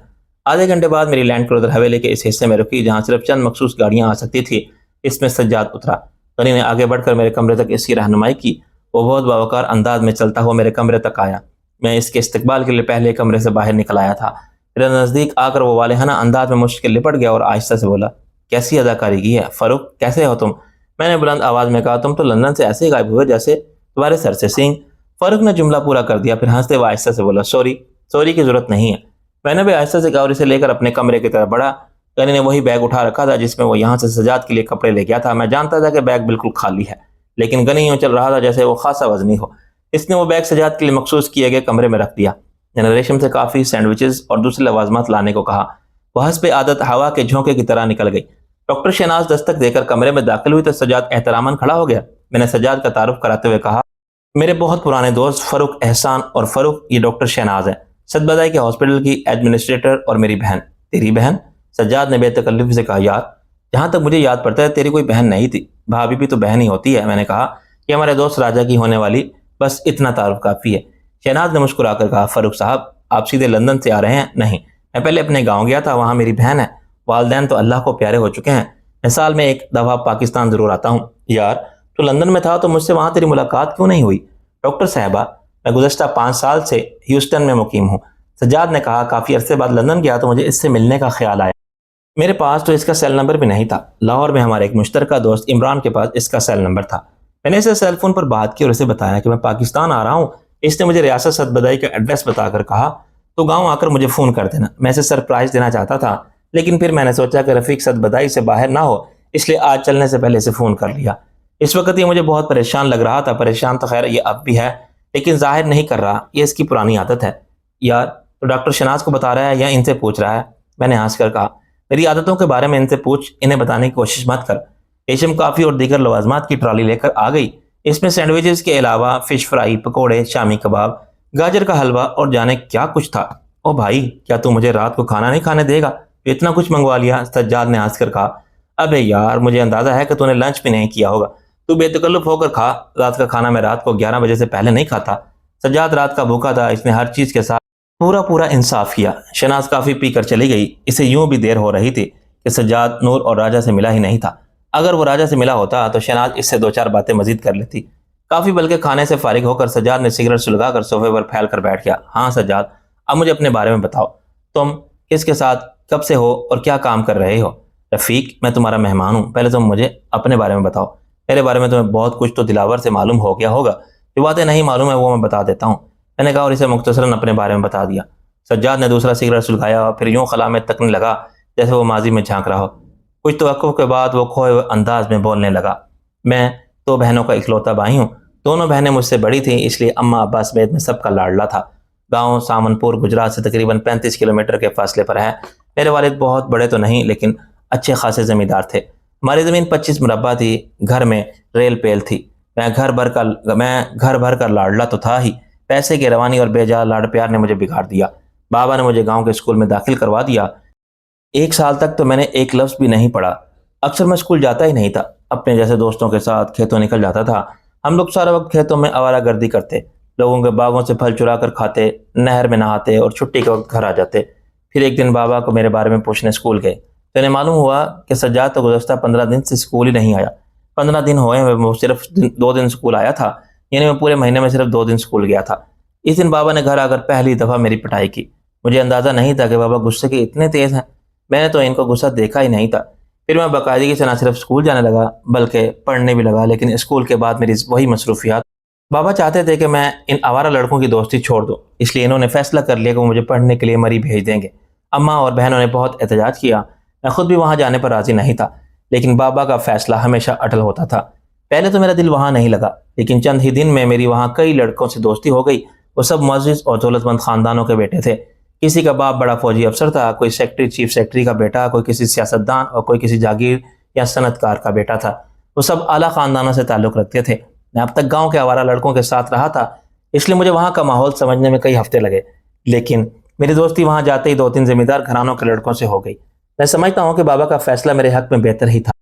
A: آدھے گھنٹے بعد میری لینڈ کروزر حویلی کے اس حصے میں رکی جہاں صرف چند مخصوص گاڑیاں آ سکتی تھی۔ اس میں سجاد اترا۔ غنی نے آگے بڑھ کر میرے کمرے تک اس کی رہنمائی کی۔ وہ بہت باوقار انداز میں چلتا ہوا میرے کمرے تک آیا۔ میں اس کے استقبال کے لیے پہلے کمرے سے باہر نکل آیا تھا۔ میرے نزدیک آ کر وہ والہانہ انداز میں مجھ کے لپٹ گیا اور آہستہ سے بولا، کیسی اداکاری کی ہے فاروق، کیسے ہو تم؟ میں نے بلند آواز میں کہا، تم تو لندن سے ایسے غائب ہوئے جیسے تمہارے سر سے سینگ۔ فاروق نے جملہ پورا کر دیا، پھر ہنستے ہوئے آہستہ سے بولا، سوری کی ضرورت نہیں ہے۔ میں نے بھی آہستہ سے کہا اور اسے لے کر اپنے کمرے کی طرف بڑھا۔ غنی نے وہی بیگ اٹھا رکھا تھا جس میں وہ یہاں سے سجاد کے لیے کپڑے لے گیا تھا۔ میں جانتا تھا کہ بیگ بالکل خالی ہے، لیکن غنی یوں چل رہا تھا جیسے وہ خاصا وزنی ہو۔ اس نے وہ بیگ سجاد کے لیے مخصوص کیے گئے کمرے میں رکھ دیا۔ میں نے ریشم سے کافی، سینڈوچز اور دوسرے لوازمات لانے کو کہا۔ وہ حسب عادت ہوا کے جھونکے کی طرح نکل گئی۔ ڈاکٹر شہناز دستک دے کر کمرے میں داخل ہوئی تو سجاد احتراماً کھڑا ہو گیا۔ میں نے سجاد کا تعارف کراتے ہوئے کہا، میرے بہت پرانے دوست فاروق احسان، اور فاروق یہ ڈاکٹر شہناز ہے، سچ بدائی کے ہاسپٹل کی ایڈمنسٹریٹر، اور میری بہن۔ تیری بہن؟ سجاد نے بے تکلفی سے کہا، یار، جہاں تک مجھے یاد پڑتا ہے تیری کوئی بہن نہیں تھی، بھابھی بھی تو بہن ہی ہوتی ہے۔ میں نے کہا کہ ہمارے دوست راجہ کی ہونے والی، بس اتنا تعارف کافی ہے۔ شہناز نے مسکرا کر کہا، فاروق صاحب، آپ سیدھے لندن سے آ رہے ہیں؟ نہیں، میں پہلے اپنے گاؤں گیا تھا، وہاں میری بہن ہے، والدین تو اللہ کو پیارے ہو چکے ہیں، میں سال میں ایک دفعہ پاکستان ضرور آتا ہوں۔ یار، تو لندن میں تھا تو مجھ سے وہاں تیری ملاقات کیوں نہیں ہوئی؟ ڈاکٹر صاحبہ، میں گزشتہ 5 سال سے ہیوسٹن میں مقیم ہوں۔ سجاد نے کہا، کافی عرصے بعد لندن گیا تو مجھے اس سے ملنے کا خیال آیا، میرے پاس تو اس کا سیل نمبر بھی نہیں تھا۔ لاہور میں ہمارے ایک مشترکہ دوست عمران کے پاس اس کا سیل نمبر تھا۔ میں نے اسے سیل فون پر بات کی اور اسے بتایا کہ میں پاکستان آ رہا ہوں۔ اس نے مجھے ریاست سد بدائی کا ایڈریس بتا کر کہا، تو گاؤں آ کر مجھے فون کر دینا۔ میں اسے سرپرائز دینا چاہتا تھا، لیکن پھر میں نے سوچا کہ رفیق سد بدائی سے باہر نہ ہو، اس لیے آج چلنے سے پہلے اسے فون کر لیا۔ اس وقت یہ مجھے بہت پریشان لگ رہا تھا۔ پریشان تو خیر یہ اب بھی ہے، لیکن ظاہر نہیں کر رہا، یہ اس کی پرانی عادت ہے۔ یار تو ڈاکٹر شناز کو بتا رہا ہے یا ان سے پوچھ رہا ہے؟ میں نے ہنس کر کہا، میری عادتوں کے بارے میں ان سے پوچھ، انہیں بتانے کی کوشش مت کر۔ ریشم کافی اور دیگر لوازمات کی ٹرالی لے کر آ گئی۔ اس میں سینڈوچز کے علاوہ فش فرائی، پکوڑے، شامی کباب، گاجر کا حلوہ اور جانے کیا کچھ تھا۔ او بھائی، کیا تو مجھے رات کو کھانا نہیں کھانے دے گا؟ اتنا کچھ منگوا لیا؟ سجاد نے ہنس کر کہا، ابے یار مجھے اندازہ ہے کہ تو نے لنچ بھی نہیں کیا ہوگا، تو بے تکلف ہو کر کھا۔ رات کا کھانا میں رات کو 11 بجے سے پہلے نہیں کھاتا۔ سجاد رات کا بھوکا تھا، اس نے ہر چیز کے ساتھ پورا انصاف کیا۔ شناز کافی پی کر چلی گئی۔ اسے یوں بھی دیر ہو رہی تھی کہ سجاد نور اور راجہ سے ملا ہی نہیں تھا۔ اگر وہ راجہ سے ملا ہوتا تو شناز اس سے 2-4 باتیں مزید کر لیتی۔ کافی بلکہ کھانے سے فارغ ہو کر سجاد نے سگریٹ سلگا کر صوفے پر پھیل کر بیٹھ گیا۔ ہاں سجاد، اب مجھے اپنے بارے میں بتاؤ، تم کس کے ساتھ کب سے ہو اور کیا کام کر رہے ہو؟ رفیق، میں تمہارا مہمان ہوں، پہلے تم مجھے اپنے بارے میں بتاؤ۔ میرے بارے میں تمہیں بہت کچھ تو دلاور سے معلوم ہو گیا ہوگا، جو باتیں نہیں معلوم ہے وہ میں بتا دیتا ہوں، میں نے کہا اور اسے مختصراً اپنے بارے میں بتا دیا۔ سجاد نے دوسرا سگریٹ سلگایا اور پھر یوں خلا میں تکنے لگا جیسے وہ ماضی میں جھانک رہا ہو۔ کچھ توقف کے بعد وہ کھوئے ہوئے انداز میں بولنے لگا، میں 2 بہنوں کا اکلوتا بھائی ہوں۔ دونوں بہنیں مجھ سے بڑی تھیں، اس لیے اماں ابا سمیت میں سب کا لاڈلا تھا۔ گاؤں سامن پور گجرات سے تقریباً 35 کلومیٹر کے فاصلے پر ہے۔ میرے والد بہت بڑے تو نہیں لیکن اچھے خاصے زمیندار تھے۔ ہماری زمین 25 مربع تھی، گھر میں ریل پیل تھی۔ میں گھر بھر کر لاڈلا تو تھا ہی، پیسے کی روانی اور بے جا لاڈ پیار نے مجھے بگاڑ دیا۔ بابا نے مجھے گاؤں کے اسکول میں داخل کروا دیا۔ 1 سال تک تو میں نے ایک لفظ بھی نہیں پڑھا۔ اکثر میں اسکول جاتا ہی نہیں تھا، اپنے جیسے دوستوں کے ساتھ کھیتوں نکل جاتا تھا۔ ہم لوگ سارا وقت کھیتوں میں آوارہ گردی کرتے، لوگوں کے باغوں سے پھل چرا کر کھاتے، نہر میں نہاتے اور چھٹی کے وقت گھر آ جاتے۔ پھر ایک دن بابا کو میرے بارے میں پوچھنے اسکول گئے تو انہیں معلوم ہوا کہ سجاد تو گزشتہ 15 دن سے اسکول ہی نہیں آیا۔ 15 دن ہوئے وہ صرف 2 دن اسکول آیا تھا، یعنی میں پورے مہینے میں صرف 2 دن اسکول گیا تھا۔ اس دن بابا نے گھر آ کر پہلی دفعہ میری پٹائی کی۔ مجھے اندازہ نہیں تھا کہ بابا غصے کے اتنے تیز ہیں، میں نے تو ان کو غصہ دیکھا ہی نہیں تھا۔ پھر میں باقاعدگی سے نہ صرف اسکول جانے لگا بلکہ پڑھنے بھی لگا، لیکن اسکول کے بعد میری وہی مصروفیات۔ بابا چاہتے تھے کہ میں ان آوارہ لڑکوں کی دوستی چھوڑ دوں، اس لیے انہوں نے فیصلہ کر لیا کہ وہ مجھے پڑھنے کے لیے مری بھیج دیں گے۔ اماں اور بہنوں نے بہت احتجاج کیا، میں خود بھی وہاں جانے پر راضی نہیں تھا، لیکن بابا کا فیصلہ ہمیشہ اٹل ہوتا تھا۔ پہلے تو میرا دل وہاں نہیں لگا، لیکن چند ہی دن میں میری وہاں کئی لڑکوں سے دوستی ہو گئی۔ وہ سب معزز اور دولت مند خاندانوں کے بیٹے تھے۔ کسی کا باپ بڑا فوجی افسر تھا، کوئی سیکٹری چیف سیکٹری کا بیٹا، کوئی کسی سیاستدان اور کوئی کسی جاگیر یا صنعت کار کا بیٹا تھا۔ وہ سب اعلیٰ خاندانوں سے تعلق رکھتے تھے۔ میں اب تک گاؤں کے آوارہ لڑکوں کے ساتھ رہا تھا، اس لیے مجھے وہاں کا ماحول سمجھنے میں کئی ہفتے لگے، لیکن میری دوستی وہاں جاتے ہی 2-3 زمیندار گھرانوں کے لڑکوں سے ہو گئی۔ میں سمجھتا ہوں کہ بابا کا فیصلہ میرے حق میں بہتر ہی تھا۔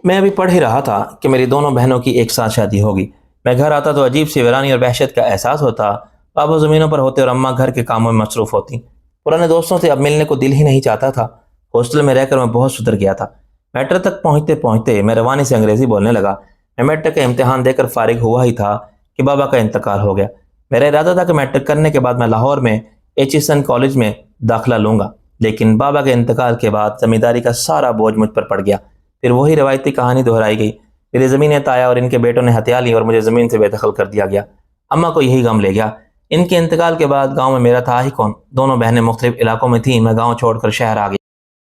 A: میں ابھی پڑھ ہی رہا تھا کہ میری دونوں بہنوں کی ایک ساتھ شادی ہوگی۔ میں گھر آتا تو عجیب سی ویرانی اور وحشت کا احساس ہوتا۔ بابا زمینوں پر ہوتے اور اماں گھر کے کاموں میں مصروف ہوتی۔ پرانے دوستوں سے اب ملنے کو دل ہی نہیں چاہتا تھا۔ ہاسٹل میں رہ کر میں بہت سدھر گیا تھا۔ میٹرک تک پہنچتے پہنچتے میں روانی سے انگریزی بولنے لگا۔ میں میٹرک کا امتحان دے کر فارغ ہوا ہی تھا کہ بابا کا انتقال ہو گیا۔ میرا ارادہ تھا کہ میٹرک کرنے کے بعد میں لاہور میں ایچیسن کالج میں داخلہ لوں گا، لیکن بابا کے انتقال کے بعد زمینداری کا سارا بوجھ مجھ پر پڑ گیا۔ پھر وہی روایتی کہانی دہرائی گئی۔ میری زمینیں تایا اور ان کے بیٹوں نے ہتھیا لی اور مجھے زمین سے بے دخل کر دیا گیا۔ اماں کو یہی غم لے گیا۔ ان کے انتقال کے بعد گاؤں میں میرا تھا ہی کون؟ دونوں بہنیں مختلف علاقوں میں تھیں، میں گاؤں چھوڑ کر شہر آ گیا۔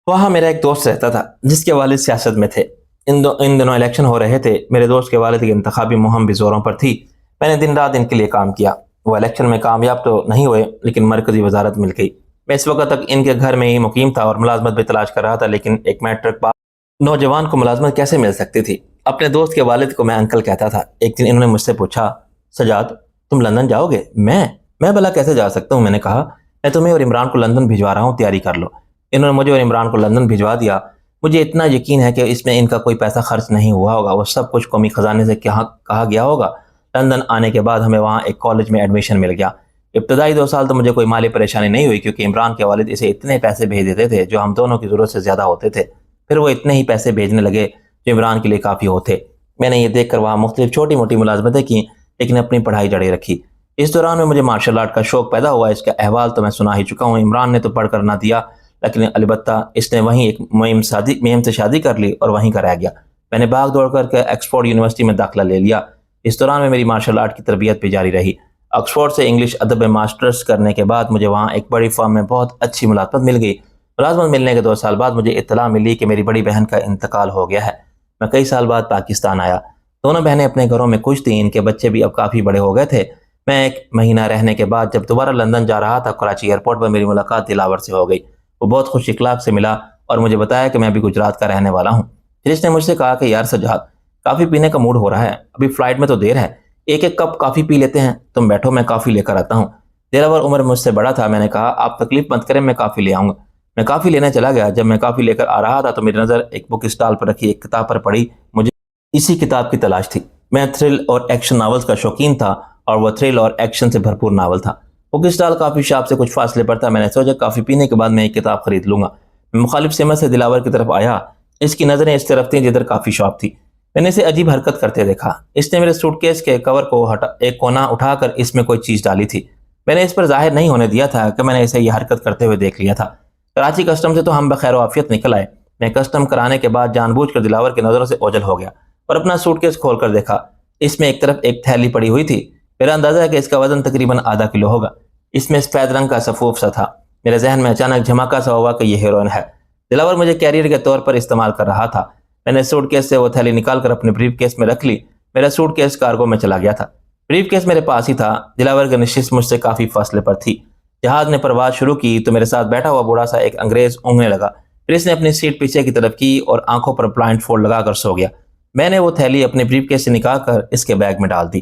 A: وہاں میرا ایک دوست رہتا تھا جس کے والد سیاست میں تھے۔ ان دنوں الیکشن ہو رہے تھے۔ میرے دوست کے والد کی انتخابی مہم بھی زوروں پر تھی۔ میں نے دن رات ان کے لیے کام کیا۔ وہ الیکشن میں کامیاب تو نہیں ہوئے لیکن مرکزی وزارت مل گئی۔ میں اس وقت تک ان کے گھر میں ہی مقیم تھا اور ملازمت بھی تلاش کر رہا تھا، لیکن ایک میٹرک پاس نوجوان کو ملازمت کیسے مل سکتی تھی؟ اپنے دوست کے والد کو میں انکل کہتا تھا۔ ایک دن انہوں نے مجھ سے پوچھا، سجاد تم لندن جاؤ گے؟ میں بھلا کیسے جا سکتا ہوں؟ میں نے کہا، میں تمہیں اور عمران کو لندن بھجوا رہا ہوں، تیاری کر لو۔ انہوں نے مجھے اور عمران کو لندن بھجوا دیا۔ مجھے اتنا یقین ہے کہ اس میں ان کا کوئی پیسہ خرچ نہیں ہوا ہوگا، وہ سب کچھ قومی خزانے سے کہا گیا ہوگا۔ لندن آنے کے بعد ہمیں وہاں ایک کالج میں ایڈمیشن مل گیا۔ ابتدائی 2 سال تو مجھے کوئی مالی پریشانی نہیں ہوئی کیونکہ عمران کے والد اسے اتنے پیسے بھیج دیتے تھے جو ہم دونوں کی ضرورت سے زیادہ ہوتے تھے۔ پھر وہ اتنے ہی پیسے بھیجنے لگے جو عمران کے لیے کافی ہوتے۔ میں نے یہ دیکھ کر وہاں مختلف چھوٹی موٹی ملازمتیں کیں لیکن اپنی پڑھائی جاری رکھی۔ اس دوران میں مجھے مارشل آرٹ کا شوق پیدا ہوا۔ اس کا احوال تو میں سنا ہی چکا ہوں۔ عمران نے تو پڑھ کر نہ دیا، لیکن البتہ اس نے وہیں ایک مہم سے شادی کر لی اور وہیں کا رہ گیا۔ میں نے بھاگ دوڑ کر کے آکسفورڈ یونیورسٹی میں داخلہ لے لیا۔ اس دوران میں میری مارشل آرٹ کی تربیت بھی جاری رہی۔ آکسفورڈ سے انگلش ادب میں ماسٹرز کرنے کے بعد مجھے وہاں ایک بڑی فرم میں بہت اچھی ملازمت مل گئی۔ ملازمت ملنے کے 2 سال بعد مجھے اطلاع ملی کہ میری بڑی بہن کا انتقال ہو گیا ہے۔ میں کئی سال بعد پاکستان آیا۔ دونوں بہنیں اپنے گھروں میں خوش تھیں، ان کے بچے بھی اب کافی بڑے ہو گئے تھے۔ میں 1 مہینہ رہنے کے بعد جب دوبارہ لندن جا رہا تھا، کراچی ایئرپورٹ پر میری ملاقات دلاور سے ہو گئی۔ وہ بہت خوش اخلاق سے ملا اور مجھے بتایا کہ میں بھی گجرات کا رہنے والا ہوں۔ پھر اس نے مجھ سے کہا کہ یار سجاد، کافی پینے کا موڈ ہو رہا ہے، ابھی فلائٹ میں تو دیر ہے، ایک ایک کپ کافی پی لیتے ہیں، تم بیٹھو میں کافی لے کر آتا ہوں۔ دلاور عمر مجھ سے بڑا تھا، میں نے کہا آپ تکلیف مت کریں، میں کافی لے آؤں گا۔ میں کافی لینے چلا گیا۔ جب میں کافی لے کر آ رہا تھا تو میری نظر ایک بک اسٹال پر رکھی ایک کتاب پر پڑی۔ مجھے اسی کتاب کی تلاش تھی۔ میں تھرل اور ایکشن ناولز کا شوقین تھا اور وہ تھرل اور ایکشن سے بھرپور ناول تھا۔ بک اسٹال کافی شاپ سے کچھ فاصلے پر تھا۔ میں نے سوچا کافی پینے کے بعد میں ایک کتاب خرید لوں گا۔ میں مخالف سمت سے دلاور کی طرف آیا۔ اس کی نظریں اس طرف تھیں جدھر کافی شاپ تھی۔ میں نے اسے عجیب حرکت کرتے دیکھا۔ اس نے میرے سوٹ کیس کے کور کو ایک کونا اٹھا کر اس میں کوئی چیز ڈالی تھی۔ میں نے اس پر ظاہر نہیں ہونے دیا تھا کہ میں نے اسے یہ حرکت کرتے ہوئے دیکھ لیا تھا۔ کراچی کسٹم سے تو ہم بخیر و عافیت نکل آئے۔ میں کسٹم کرانے کے بعد جان بوجھ کر دلاور کی نظروں سے اوجھل ہو گیا اور اپنا سوٹ کیس کھول کر دیکھا۔ اس میں ایک طرف ایک تھیلی پڑی ہوئی تھی۔ میرا اندازہ ہے کہ اس کا وزن تقریباً ½ کلو ہوگا۔ اس میں سفید رنگ کا سفوف سا تھا۔ میرے ذہن میں اچانک جھماکا سا ہوا کہ یہ ہیروئن ہے۔ دلاور مجھے کیریئر کے طور پر استعمال کر رہا تھا۔ میں نے سوٹ کیس سے وہ تھیلی نکال کر اپنے بریف کیس میں رکھ لی۔ میرا سوٹ کیس کارگو میں چلا گیا تھا۔ بریف کیس میرے پاس ہی تھا۔ دلاور کی نشست مجھ سے کافی فاصلے پر تھی۔ جہاز نے پرواز شروع کی تو میرے ساتھ بیٹھا ہوا بوڑھا سا ایک انگریز اونگنے لگا۔ پھر اس نے اپنی سیٹ پیچھے کی طرف کی اور آنکھوں پر بلائنڈ فولڈ لگا کر سو گیا۔ میں نے وہ تھیلی اپنے بریف کیس سے نکال کر اس کے بیگ میں ڈال دی۔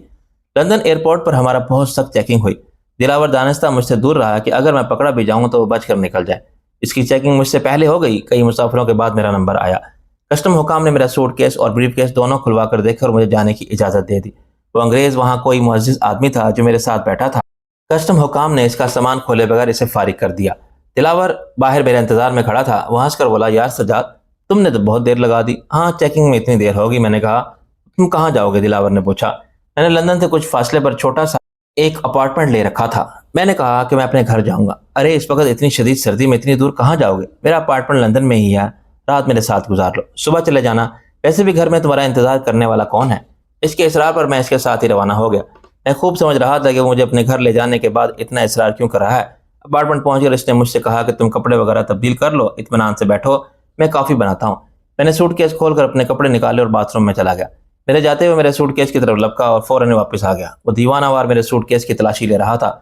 A: لندن ایئرپورٹ پر ہمارا بہت سخت چیکنگ ہوئی۔ دلاور دانستہ مجھ سے دور رہا کہ اگر میں پکڑا بھی جاؤں تو وہ بچ کر نکل جائے۔ اس کی چیکنگ مجھ سے پہلے ہو گئی۔ کئی مسافروں کے بعد میرا نمبر آیا۔ کسٹم حکام نے میرا سوٹ کیس اور بریف کیس دونوں کھلوا کر دیکھ کر مجھے جانے کی اجازت دے دی۔ وہ انگریز وہاں کوئی معزز آدمی تھا جو میرے ساتھ بیٹھا تھا۔ کسٹم حکام نے اس کا سامان کھولے بغیر اسے فارغ کر دیا۔ دلاور باہر میرے انتظار میں کھڑا تھا۔ وہ ہنس کر بولا یار سجاد، تم نے تو بہت دیر لگا دی۔ ہاں چیکنگ میں اتنی دیر ہوگی۔ میں نے کہا تم کہاں جاؤ گے؟ دلاور نے پوچھا۔ میں نے لندن سے کچھ فاصلے پر چھوٹا سا ایک اپارٹمنٹ لے رکھا تھا۔ میں نے کہا کہ میں اپنے گھر جاؤں گا۔ ارے اس وقت اتنی شدید سردی میں اتنی دور کہاں جاؤ گے؟ میرا اپارٹمنٹ لندن میں ہی ہے، رات میرے ساتھ گزار لو، صبح چلے جانا، ویسے بھی گھر میں تمہارا انتظار کرنے والا کون ہے؟ اس کے اصرار پر میں اس کے ساتھ ہی روانہ ہو گیا۔ میں خوب سمجھ رہا تھا کہ وہ مجھے اپنے گھر لے جانے کے بعد اتنا اصرار کیوں کر رہا ہے۔ اپارٹمنٹ پہنچ کر اس نے مجھ سے کہا کہ تم کپڑے وغیرہ تبدیل کر لو، اطمینان سے بیٹھو، میں کافی بناتا ہوں۔ میں نے سوٹ کیس کھول کر اپنے کپڑے نکالے اور باتھ روم میں چلا گیا۔ میرے جاتے ہوئے میرے سوٹ کیس کی طرف لپکا اور فوراً واپس آ گیا۔ وہ دیوانہ وار میرے سوٹ کیس کی تلاشی لے رہا تھا۔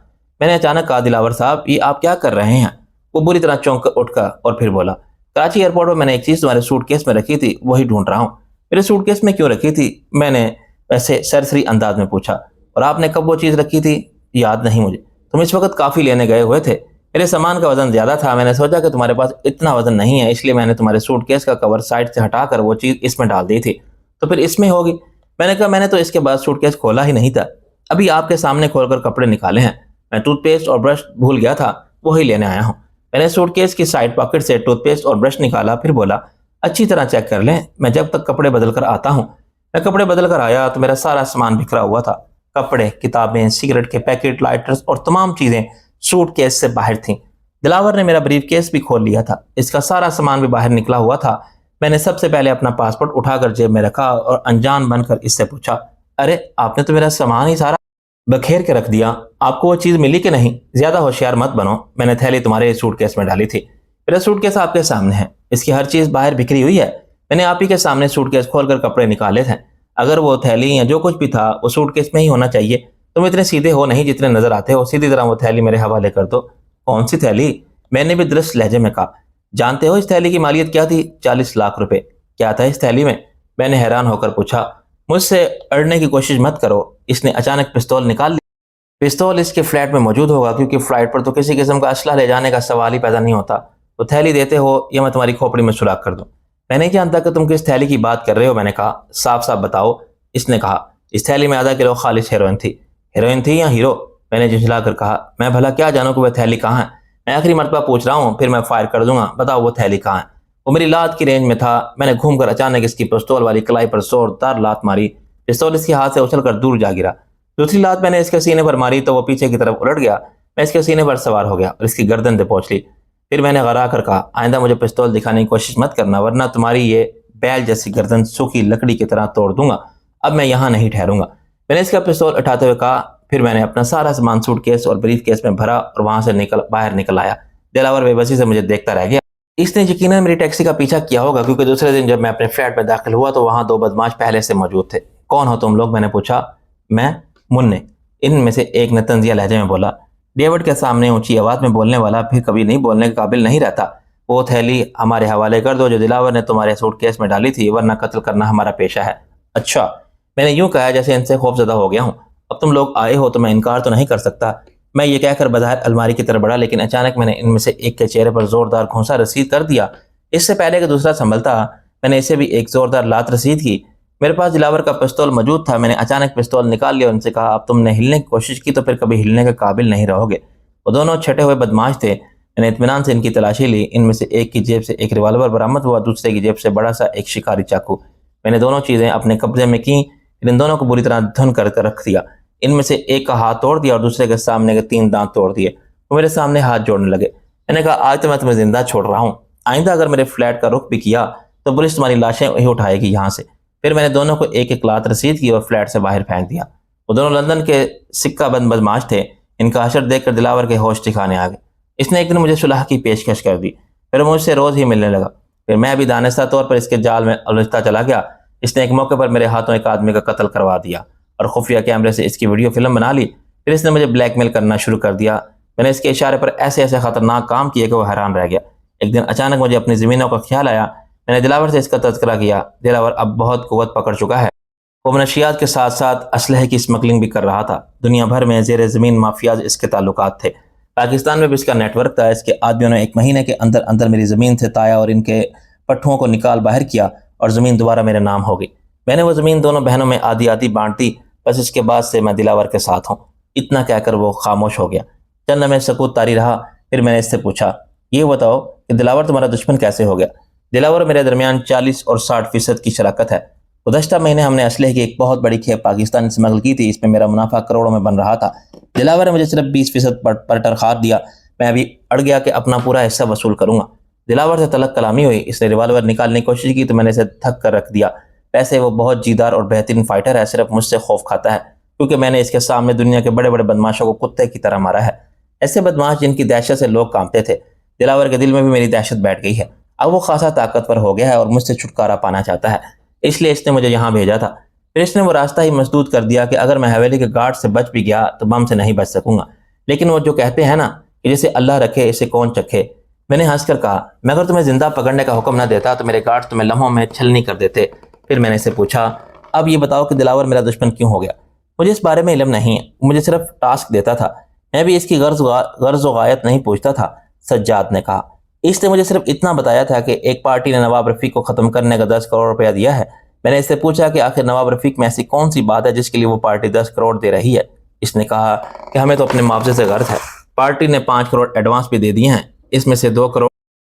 A: میں نے اچانک کہا دلاور صاحب یہ آپ کیا کر رہے ہیں؟ وہ بری طرح چونک کر اٹھ کر اور پھر بولا کراچی ایئرپورٹ میں نے ایک چیز تمہارے سوٹ کیس میں رکھی تھی، وہی ڈھونڈ رہا ہوں۔ میرے سوٹ کیس میں کیوں رکھی تھی؟ میں نے ویسے سرسری انداز میں پوچھا۔ اور آپ نے کب وہ چیز رکھی تھی؟ یاد نہیں مجھے، تم اس وقت کافی لینے گئے ہوئے تھے، میرے سامان کا وزن زیادہ تھا، میں نے سوچا کہ تمہارے پاس اتنا وزن نہیں ہے، اس لیے میں نے تمہارے سوٹ کیس کا کور سائڈ سے ہٹا کر وہ چیز اس میں ڈال دی تھی، تو پھر اس میں ہوگی۔ میں نے کہا میں نے تو اس کے بعد سوٹ کیس کھولا ہی نہیں تھا، ابھی آپ کے سامنے کھول کر کپڑے نکالے ہیں، میں ٹوتھ پیسٹ اور برش بھول گیا تھا، وہی لینے آیا ہوں۔ میں نے سوٹ کیس کی سائڈ پاکٹ سے ٹوتھ پیسٹ اور برش نکالا، پھر بولا اچھی طرح چیک کر لیں، میں جب تک کپڑے بدل کر آتا ہوں۔ میں کپڑے بدل کر آیا تو میرا سارا سامان بکھرا ہوا تھا، کپڑے، کتابیں، سگریٹ کے پیکٹ، لائٹرز اور تمام چیزیں سوٹ کیس سے باہر تھیں۔ دلاور نے میرا بریف کیس بھی کھول لیا تھا، اس کا سارا سامان بھی باہر نکلا ہوا تھا۔ میں نے سب سے پہلے اپنا پاسپورٹ اٹھا کر جیب میں رکھا اور انجان بن کر اس سے پوچھا ارے آپ نے تو میرا سامان ہی سارا بکھیر کے رکھ دیا، آپ کو وہ چیز ملی کہ نہیں؟ زیادہ ہوشیار مت بنو، میں نے تھیلی تمہارے سوٹ کیس میں ڈالی تھی، میرا سوٹ کیس آپ کے سامنے ہے، اس کی ہر چیز باہر بکھری ہوئی ہے، میں نے آپ ہی کے سامنے سوٹ کیس کھول کر کپڑے نکالے تھے، اگر وہ تھیلی یا جو کچھ بھی تھا وہ سوٹ کیس میں ہی ہونا چاہیے، تم اتنے سیدھے ہو نہیں جتنے نظر آتے ہو، سیدھی طرح وہ تھیلی میرے حوالے کر دو۔ کون سی تھیلی؟ میں نے بھی درست لہجے میں کہا۔ جانتے ہو اس تھیلی کی مالیت کیا تھی؟ 40 لاکھ روپے۔ کیا تھا اس تھیلی میں نے حیران ہو کر پوچھا۔ مجھ سے اڑنے کی کوشش مت کرو، اس نے اچانک پستول نکال لی۔ پستول اس کے فلیٹ میں موجود ہوگا کیونکہ فلائٹ پر تو کسی قسم کا اسلحہ لے جانے کا سوال ہی پیدا نہیں ہوتا، تو تھیلی دیتے ہو یا میں تمہاری کھوپڑی میں سوراخ کر دوں؟ میں نہیں جانتا کہ تم کس تھیلی کی بات کر رہے ہو، میں نے کہا۔ صاف صاف بتاؤ، اس نے کہا۔ اس تھیلی میں ½ کلو خالص ہیروئن تھی۔ ہیروئن تھی یا ہیرو؟ میں نے جھنجھلا کر کہا۔ میں بھلا کیا جانوں کہ وہ تھیلی کہاں ہے، میں آخری مرتبہ پوچھ رہا ہوں، پھر میں فائر کر دوں گا، بتاؤ وہ تھیلی کہاں ہے؟ وہ میری لات کی رینج میں تھا، میں نے گھوم کر اچانک اس کی پستول والی کلائی پر زوردار لات ماری، پستول اس کے ہاتھ سے اچھل کر دور جا گرا۔ دوسری لات میں نے اس کے سینے پر ماری تو وہ پیچھے کی طرف الٹ گیا، میں اس کے سینے پر سوار ہو گیا اور اس کی گردن پہ پہنچ لی۔ پھر میں نے غرا کر کہا آئندہ مجھے پستول دکھانے کی کوشش مت کرنا ورنہ تمہاری یہ بیل جیسی گردن سوکھی لکڑی کی طرح توڑ دوں گا، اب میں یہاں نہیں ٹھہروں گا، میں نے اس کا پستول اٹھاتے ہوئے کہا۔ پھر میں نے اپنا سارا سامان سوٹ کیس اور بریف کیس میں بھرا اور وہاں سے باہر نکل آیا۔ دلاور بے بسی سے مجھے دیکھتا رہ گیا۔ اس نے یقیناً میری ٹیکسی کا پیچھا کیا ہوگا کیونکہ دوسرے دن جب میں اپنے فلیٹ میں داخل ہوا تو وہاں 2 بدماش پہلے سے موجود تھے۔ کون ہو تم لوگ؟ میں نے پوچھا۔ میں منّے، ان میں سے ایک نے طنزیہ لہجے میں بولا۔ ڈیوڈ کے سامنے اونچی آواز میں بولنے والا پھر کبھی نہیں بولنے کے قابل نہیں رہتا۔ وہ تھیلی ہمارے حوالے کر دو جو دلاور نے تمہارے سوٹ کیس میں ڈالی تھی، ورنہ قتل کرنا ہمارا پیشہ ہے۔ اچھا، میں نے یوں کہا جیسے ان سے خوف زدہ ہو گیا ہوں۔ اب تم لوگ آئے ہو تو میں انکار تو نہیں کر سکتا۔ میں یہ کہہ کر بظاہر الماری کی طرف بڑھا، لیکن اچانک میں نے ان میں سے ایک کے چہرے پر زوردار گھونسا رسید کر دیا۔ اس سے پہلے کہ دوسرا سنبھلتا، میں نے اسے بھی ایک زوردار لات رسید کی۔ میرے پاس دلاور کا پستول موجود تھا۔ میں نے اچانک پستول نکال لیا اور ان سے کہا، اب تم نے ہلنے کی کوشش کی تو پھر کبھی ہلنے کے قابل نہیں رہو گے۔ وہ دونوں چھٹے ہوئے بدماش تھے۔ میں نے اطمینان سے ان کی تلاشی لی۔ ان میں سے ایک کی جیب سے ایک ریوالور برآمد ہوا، دوسرے کی جیب سے بڑا سا ایک شکاری چاقو۔ میں نے دونوں چیزیں اپنے قبضے میں کیں، پھر ان دونوں کو بری طرح دھن کر رکھ دیا۔ ان میں سے ایک کا ہاتھ توڑ دیا اور دوسرے کے سامنے کے 3 دانت توڑ دیے۔ وہ میرے سامنے ہاتھ جوڑنے لگے۔ میں نے کہا، آج تو میں تمہیں زندہ چھوڑ رہا ہوں، آئندہ اگر میرے فلیٹ کا رخ بھی کیا تو پولیس تمہاری لاشیں ہی اٹھائے گی یہاں سے۔ پھر میں نے دونوں کو ایک ایک لات رسید کی اور فلیٹ سے باہر پھینک دیا۔ وہ دونوں لندن کے سکہ بند بدماش تھے۔ ان کا حشر دیکھ کر دلاور کے ہوش ٹھکانے آ گئے۔ اس نے ایک دن مجھے صلح کی پیشکش کر دی، پھر مجھ سے روز ہی ملنے لگا۔ پھر میں بھی دانستہ طور پر اس کے جال میں الجھتا چلا گیا۔ اس نے ایک موقع پر میرے ہاتھوں ایک آدمی کا قتل کروا دیا اور خفیہ کیمرے سے اس کی ویڈیو فلم بنا لی۔ پھر اس نے مجھے بلیک میل کرنا شروع کر دیا۔ میں نے اس کے اشارے پر ایسے ایسے خطرناک کام کیے کہ وہ حیران رہ گیا۔ ایک دن اچانک مجھے اپنی زمینوں کا خیال آیا۔ میں نے دلاور سے اس کا تذکرہ کیا۔ دلاور اب بہت قوت پکڑ چکا ہے۔ وہ منشیات کے ساتھ ساتھ اسلحے کی اسمگلنگ بھی کر رہا تھا۔ دنیا بھر میں زیر زمین مافیاز اس کے تعلقات تھے۔ پاکستان میں بھی اس کا نیٹ ورک تھا۔ اس کے آدمیوں نے 1 مہینے کے اندر اندر میری زمین سے تایا اور ان کے پٹھوں کو نکال باہر کیا اور زمین دوبارہ میرے نام ہو گئی۔ میں نے وہ زمین دونوں بہنوں میں آدھی آدھی بانٹ دی۔ بس اس کے بعد سے میں دلاور کے ساتھ ہوں۔ اتنا کہہ کر وہ خاموش ہو گیا۔ چند لمحے سکوت طاری رہا، پھر میں نے اس سے پوچھا، یہ بتاؤ کہ دلاور تمہارا دشمن کیسے ہو گیا؟ دلاور میرے درمیان 40 اور 60% کی شراکت ہے۔ گزشتہ مہینے ہم نے اسلحے کی ایک بہت بڑی کھیپ پاکستان اسمگل کی تھی۔ اس میں میرا منافع کروڑوں میں بن رہا تھا۔ دلاور نے مجھے صرف 20% پر ٹرخار دیا۔ میں ابھی اڑ گیا کہ اپنا پورا حصہ وصول کروں گا۔ دلاور سے طلق کلامی ہوئی۔ اس نے ریوالور نکالنے کی کوشش کی تو میں نے اسے تھک کر رکھ دیا۔ ویسے وہ بہت جیدار اور بہترین فائٹر ہے، صرف مجھ سے خوف کھاتا ہے کیونکہ میں نے اس کے سامنے دنیا کے بڑے بڑے بدماشوں کو کتے کی طرح مارا ہے، ایسے بدماش جن کی دہشت سے لوگ کانپتے تھے۔ دلاور کے دل میں بھی میری دہشت بیٹھ گئی ہے۔ اب وہ خاصا طاقتور ہو گیا ہے اور مجھ سے چھٹکارا پانا چاہتا ہے، اس لیے اس نے مجھے یہاں بھیجا تھا۔ پھر اس نے وہ راستہ ہی مسدود کر دیا کہ اگر میں حویلی کے گارڈ سے بچ بھی گیا تو بم سے نہیں بچ سکوں گا۔ لیکن وہ جو کہتے ہیں نا کہ جسے اللہ رکھے اسے کون چکھے، میں نے ہنس کر کہا، میں اگر تمہیں زندہ پکڑنے کا حکم نہ دیتا تو میرے گارڈ تمہیں لمحوں میں چھلنی کر دیتے۔ پھر میں نے اسے پوچھا، اب یہ بتاؤ کہ دلاور میرا دشمن کیوں ہو گیا؟ مجھے اس بارے میں علم نہیں ہے، مجھے صرف ٹاسک دیتا تھا، میں بھی اس کی غرض و غایت نہیں پوچھتا تھا، سجاد نے کہا۔ اس نے مجھے صرف اتنا بتایا تھا کہ ایک پارٹی نے نواب رفیق کو ختم کرنے کا 10 کروڑ روپیہ دیا ہے۔ میں نے اس سے پوچھا کہ آخر نواب رفیق میں ایسی کون سی بات ہے جس کے لیے وہ پارٹی 10 کروڑ دے رہی ہے؟ اس نے کہا کہ ہمیں تو اپنے معاوضے سے غرض ہے، پارٹی نے 5 کروڑ ایڈوانس بھی دے دیے ہیں، اس میں سے 2 کروڑ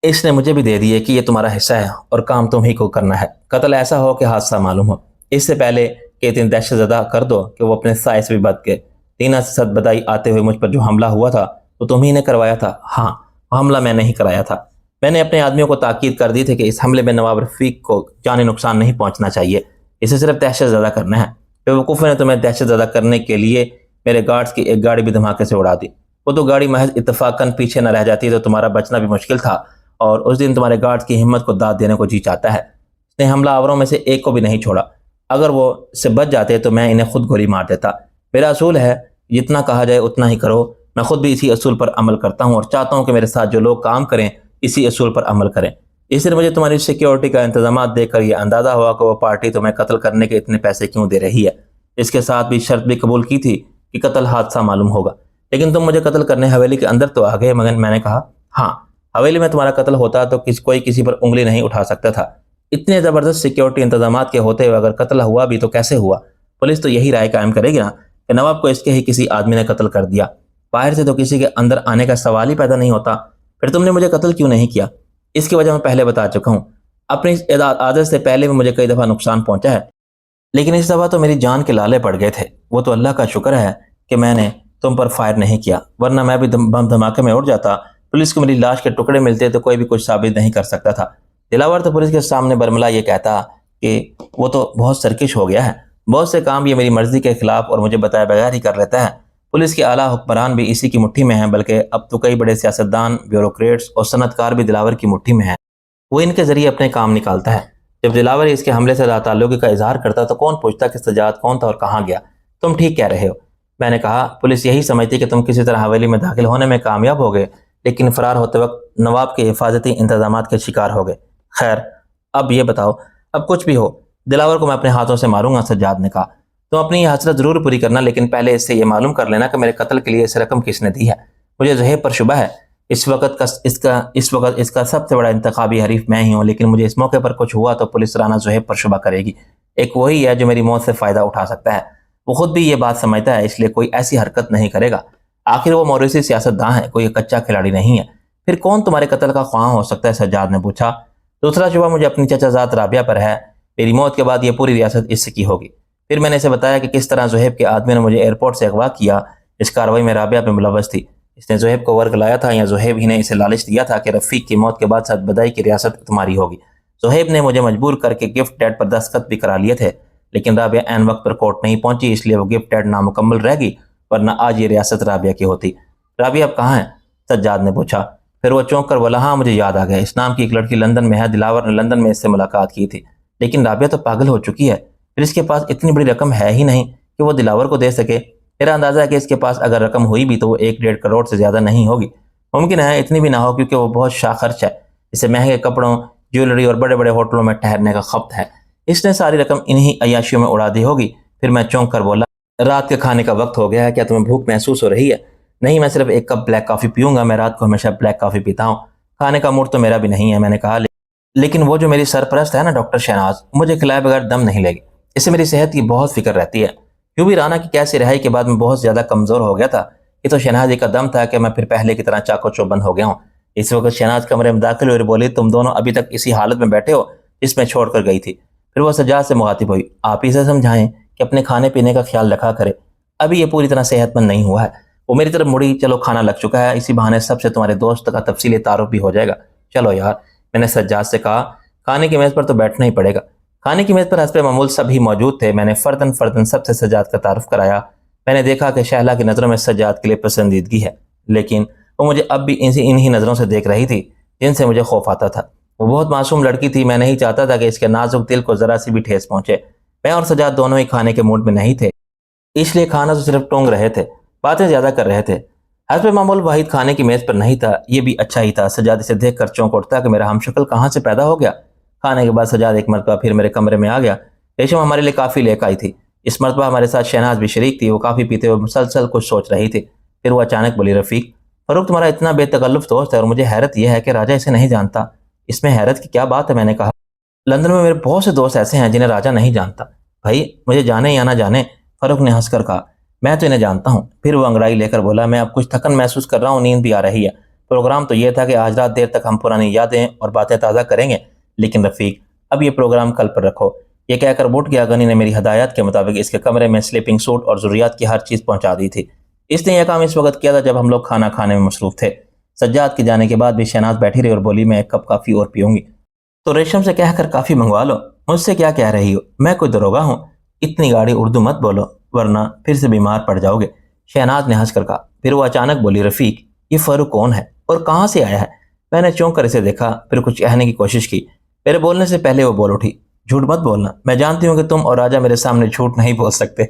A: اس نے مجھے بھی دے دیے کہ یہ تمہارا حصہ ہے اور کام تم ہی کو کرنا ہے، قتل ایسا ہو کہ حادثہ معلوم ہو، اس سے پہلے کہ اتنی دہشت زدہ کر دو کہ وہ اپنے سائے سے بھی بد گئے۔ تینا سے صد بدائی آتے ہوئے مجھ پر جو حملہ ہوا تھا وہ تم ہی نے کروایا تھا؟ ہاں، حملہ میں نہیں کرایا تھا۔ میں نے اپنے آدمیوں کو تاکید کر دی تھی کہ اس حملے میں نواب رفیق کو جانی نقصان نہیں پہنچنا چاہیے، اسے صرف دہشت زدہ کرنا ہے۔ بیوقوفوں نے تمہیں دہشت زدہ کرنے کے لیے میرے گارڈز کی ایک گاڑی بھی دھماکے سے اڑا دی، وہ تو گاڑی محض اتفاقاً پیچھے نہ رہ جاتی تو تمہارا بچنا بھی مشکل تھا، اور اس دن تمہارے گارڈز کی ہمت کو داد دینے کو جی چاہتا ہے۔ اس نے حملہ آوروں میں سے ایک کو بھی نہیں چھوڑا، اگر وہ سے بچ جاتے تو میں انہیں خود گولی مار دیتا۔ میرا اصول ہے جتنا کہا جائے اتنا ہی کرو، میں خود بھی اسی اصول پر عمل کرتا ہوں اور چاہتا ہوں کہ میرے ساتھ جو لوگ کام کریں اسی اصول پر عمل کریں۔ اس لیے مجھے تمہاری سیکیورٹی کا انتظامات دیکھ کر یہ اندازہ ہوا کہ وہ پارٹی تمہیں قتل کرنے کے اتنے پیسے کیوں دے رہی ہے۔ اس کے ساتھ بھی شرط بھی قبول کی تھی کہ قتل حادثہ معلوم ہوگا، لیکن تم مجھے قتل کرنے حویلی کے اندر تو آ گئے۔ مگر میں نے کہا، ہاں، حویلی میں تمہارا قتل ہوتا تو کوئی کسی پر انگلی نہیں اٹھا سکتا تھا، اتنے زبردست سیکیورٹی انتظامات کے ہوتے ہوئے اگر قتل ہوا بھی تو کیسے ہوا؟ پولیس تو یہی رائے قائم کرے گی نا کہ نواب کو اس کے ہی کسی آدمی نے قتل کر دیا، باہر سے تو کسی کے اندر آنے کا سوال ہی پیدا نہیں ہوتا۔ پھر تم نے مجھے قتل کیوں نہیں کیا؟ اس کی وجہ میں پہلے بتا چکا ہوں، اپنی عادت سے پہلے بھی مجھے کئی دفعہ نقصان پہنچا ہے، لیکن اس دفعہ تو میری جان کے لالے پڑ گئے تھے۔ وہ تو اللہ کا شکر ہے کہ میں نے تم پر فائر نہیں کیا، ورنہ میں بھی بم دھماکے میں اڑ جاتا، پولیس کو میری لاش کے ٹکڑے ملتے تو کوئی بھی کچھ ثابت نہیں کر سکتا تھا۔ دلاور تو پولیس کے سامنے برملا یہ کہتا کہ وہ تو بہت سرکش ہو گیا ہے، بہت سے کام یہ میری مرضی کے خلاف اور مجھے بتائے بغیر ہی کر لیتا ہے۔ پولیس کے اعلیٰ حکمران بھی اسی کی مٹھی میں ہیں، بلکہ اب تو کئی بڑے سیاستدان، بیوروکریٹس اور صنعت کار بھی دلاور کی مٹھی میں ہیں، وہ ان کے ذریعے اپنے کام نکالتا ہے۔ جب دلاور اس کے حملے سے لا تعلقی کا اظہار کرتا تو کون پوچھتا کہ سجاد کون تھا اور کہاں گیا؟ تم ٹھیک کہہ رہے ہو، میں نے کہا پولیس یہی سمجھتی کہ تم کسی طرح حویلی میں داخل ہونے میں کامیاب ہو گئے، لیکن فرار ہوتے وقت نواب کے حفاظتی انتظامات کے شکار ہو گئے۔ خیر اب یہ بتاؤ، اب کچھ بھی ہو دلاور کو میں اپنے ہاتھوں سے ماروں گا، سجاد نے کہا۔ تم اپنی یہ حسرت ضرور پوری کرنا، لیکن پہلے اس سے یہ معلوم کر لینا کہ میرے قتل کے لیے اس رقم کس نے دی ہے۔ مجھے زہیب پر شبہ ہے، اس وقت اس کا سب سے بڑا انتخابی حریف میں ہی ہوں، لیکن مجھے اس موقع پر کچھ ہوا تو پولیس رانہ زہیب پر شبہ کرے گی۔ ایک وہی ہے جو میری موت سے فائدہ اٹھا سکتا ہے، وہ خود بھی یہ بات سمجھتا ہے، اس لیے کوئی ایسی حرکت نہیں کرے گا۔ آخر وہ موروثی سیاستداں ہے، کوئی کچا کھلاڑی نہیں ہے۔ پھر کون تمہارے قتل کا خواہاں ہو سکتا ہے؟ سجاد نے پوچھا۔ دوسرا شبہ مجھے اپنی چچا زاد رابعہ پر ہے، میری موت کے بعد یہ پوری ریاست اس کی ہوگی۔ پھر میں نے اسے بتایا کہ کس طرح زہیب کے آدمی نے مجھے ایئرپورٹ سے اغوا کیا، اس کارروائی میں رابعہ پہ ملوث تھی۔ اس نے زہیب کو ورگ لایا تھا یا زہیب ہی نے اسے لالچ دیا تھا کہ رفیق کی موت کے بعد سد بدائی کی ریاست تمہاری ہوگی؟ زہیب نے مجھے مجبور کر کے گفٹ ڈیڈ پر دستخط بھی کرا لیے تھے، لیکن رابعہ عین وقت پر کورٹ نہیں پہنچی، اس لیے وہ گفٹ ڈیڈ نامکمل رہ گئی، ورنہ آج یہ ریاست رابعہ کی ہوتی۔ رابعہ اب کہاں ہے؟ سجاد نے پوچھا۔ پھر وہ چونک کر بولا، ہاں مجھے یاد آ گیا، اس نام کی ایک لڑکی لندن میں ہے، دلاور نے لندن میں اس سے ملاقات کی تھی، لیکن رابعہ تو پاگل ہو چکی ہے، پھر اس کے پاس اتنی بڑی رقم ہے ہی نہیں کہ وہ دلاور کو دے سکے۔ میرا اندازہ ہے کہ اس کے پاس اگر رقم ہوئی بھی تو وہ 1.5 کروڑ سے زیادہ نہیں ہوگی، ممکن ہے اتنی بھی نہ ہو، کیونکہ وہ بہت شاہ خرچ ہے، اسے مہنگے کپڑوں، جیولری اور بڑے بڑے ہوٹلوں میں ٹھہرنے کا خپت ہے، اس نے ساری رقم انہی عیاشیوں میں اڑا دی ہوگی۔ پھر میں چونک کر بولا، رات کے کھانے کا وقت ہو گیا ہے، کیا تمہیں بھوک محسوس ہو رہی ہے؟ نہیں، میں صرف ایک کپ بلیک کافی پیوں گا، میں رات کو ہمیشہ بلیک کافی پیتا ہوں، کھانے کا موڈ تو میرا بھی نہیں ہے، میں نے کہا۔ لیکن وہ جو میری سرپرست ہے نا ڈاکٹر شہناز، مجھے کھلائے بغیر دم نہیں لے گی، اس سے میری صحت کی بہت فکر رہتی ہے۔ یوں بھی رانا کی کیسی رہائی کے بعد میں بہت زیادہ کمزور ہو گیا تھا، یہ تو شہناز کا دم تھا کہ میں پھر پہلے کی طرح چاقو چوبند ہو گیا ہوں۔ اس وقت شہناز کمرے میں داخل ہوئی اور بولی، تم دونوں ابھی تک اسی حالت میں بیٹھے ہو جس میں چھوڑ کر گئی تھی؟ پھر وہ سجاد سے مخاطب ہوئی، آپ ہی سے سمجھائیں کہ اپنے کھانے پینے کا خیال رکھا کرے، ابھی یہ پوری طرح صحت مند نہیں ہوا ہے۔ وہ میری طرف مڑی، چلو کھانا لگ چکا ہے، اسی بہانے سب سے تمہارے دوست کا تفصیلی تعارف بھی ہو جائے گا، چلو یار۔ میں نے سجاد سے کہا، کھانے کی میز پر تو بیٹھنا ہی پڑے گا۔ کھانے کی میز پر حسب معمول سب ہی موجود تھے، میں نے فردن سب سے سجاد کا تعارف کرایا۔ میں نے دیکھا کہ شہلا کی نظروں میں سجاد کے لیے پسندیدگی ہے، لیکن وہ مجھے اب بھی انہی نظروں سے دیکھ رہی تھی جن سے مجھے خوف آتا تھا۔ وہ بہت معصوم لڑکی تھی، میں نہیں چاہتا تھا کہ اس کے نازک دل کو ذرا سی بھی ٹھیس پہنچے۔ میں اور سجاد دونوں ہی کھانے کے موڈ میں نہیں تھے، اس لیے کھانا تو صرف ٹونگ رہے تھے، باتیں زیادہ کر رہے تھے۔ حسب معمول واحد کھانے کی میز پر نہیں تھا، یہ بھی اچھا ہی تھا، سجاد اسے دیکھ کر چونک اٹھتا کہ میرا ہم شکل کہاں سے پیدا ہو گیا۔ کھانے کے بعد سجاد ایک مرتبہ پھر میرے کمرے میں آ گیا، ریشم ہمارے لیے کافی لے کے آئی تھی، اس مرتبہ ہمارے ساتھ شہناز بھی شریک تھی، وہ کافی پیتے ہوئے مسلسل کچھ سوچ رہی تھی۔ پھر وہ اچانک بولی، رفیق، فاروق تمہارا اتنا بے تکلف دوست ہے اور مجھے حیرت یہ ہے کہ راجہ اسے نہیں جانتا۔ اس میں حیرت کی کیا بات ہے؟ میں نے کہا، لندن میں میرے بہت سے دوست ایسے ہیں جنہیں راجہ نہیں جانتا۔ بھائی مجھے جانے یا نہ جانے، فاروق نے ہنس کر کہا، میں تو انہیں جانتا ہوں۔ پھر وہ انگڑائی لے کر بولا، میں اب کچھ تھکن محسوس کر رہا ہوں، نیند بھی آ رہی ہے۔ پروگرام تو یہ تھا کہ آج رات دیر تک ہم پرانی یادیں اور باتیں تازہ کریں گے، لیکن رفیق اب یہ پروگرام کل پر رکھو۔ یہ کہہ کر اٹھ گیا۔ غنی نے میری ہدایات کے مطابق اس کے کمرے میں سلیپنگ سوٹ اور ضروریات کی ہر چیز پہنچا دی تھی۔ اس نے یہ کام اس وقت کیا تھا جب ہم لوگ کھانا کھانے میں مصروف تھے۔ سجاد کے جانے کے بعد بھی شہناز بیٹھی رہی اور بولی، میں ایک کپ کافی اور پیوں گی، تو ریشم سے کہہ کر کافی منگوا لو۔ مجھ سے کیا کہہ رہی ہو؟ میں کوئی دروگا ہوں؟ اتنی گاڑی اردو مت بولو ورنہ پھر سے بیمار پڑ جاؤ گے، شہناز نے ہنس کر کہا۔ پھر وہ اچانک بولی، رفیق یہ فاروق کون ہے اور کہاں سے آیا ہے؟ میں نے چونک کر اسے دیکھا، پھر کچھ کہنے کی کوشش کی۔ میرے بولنے سے پہلے وہ بول اٹھی، جھوٹ مت بولنا، میں جانتی ہوں کہ تم اور راجہ میرے سامنے جھوٹ نہیں بول سکتے،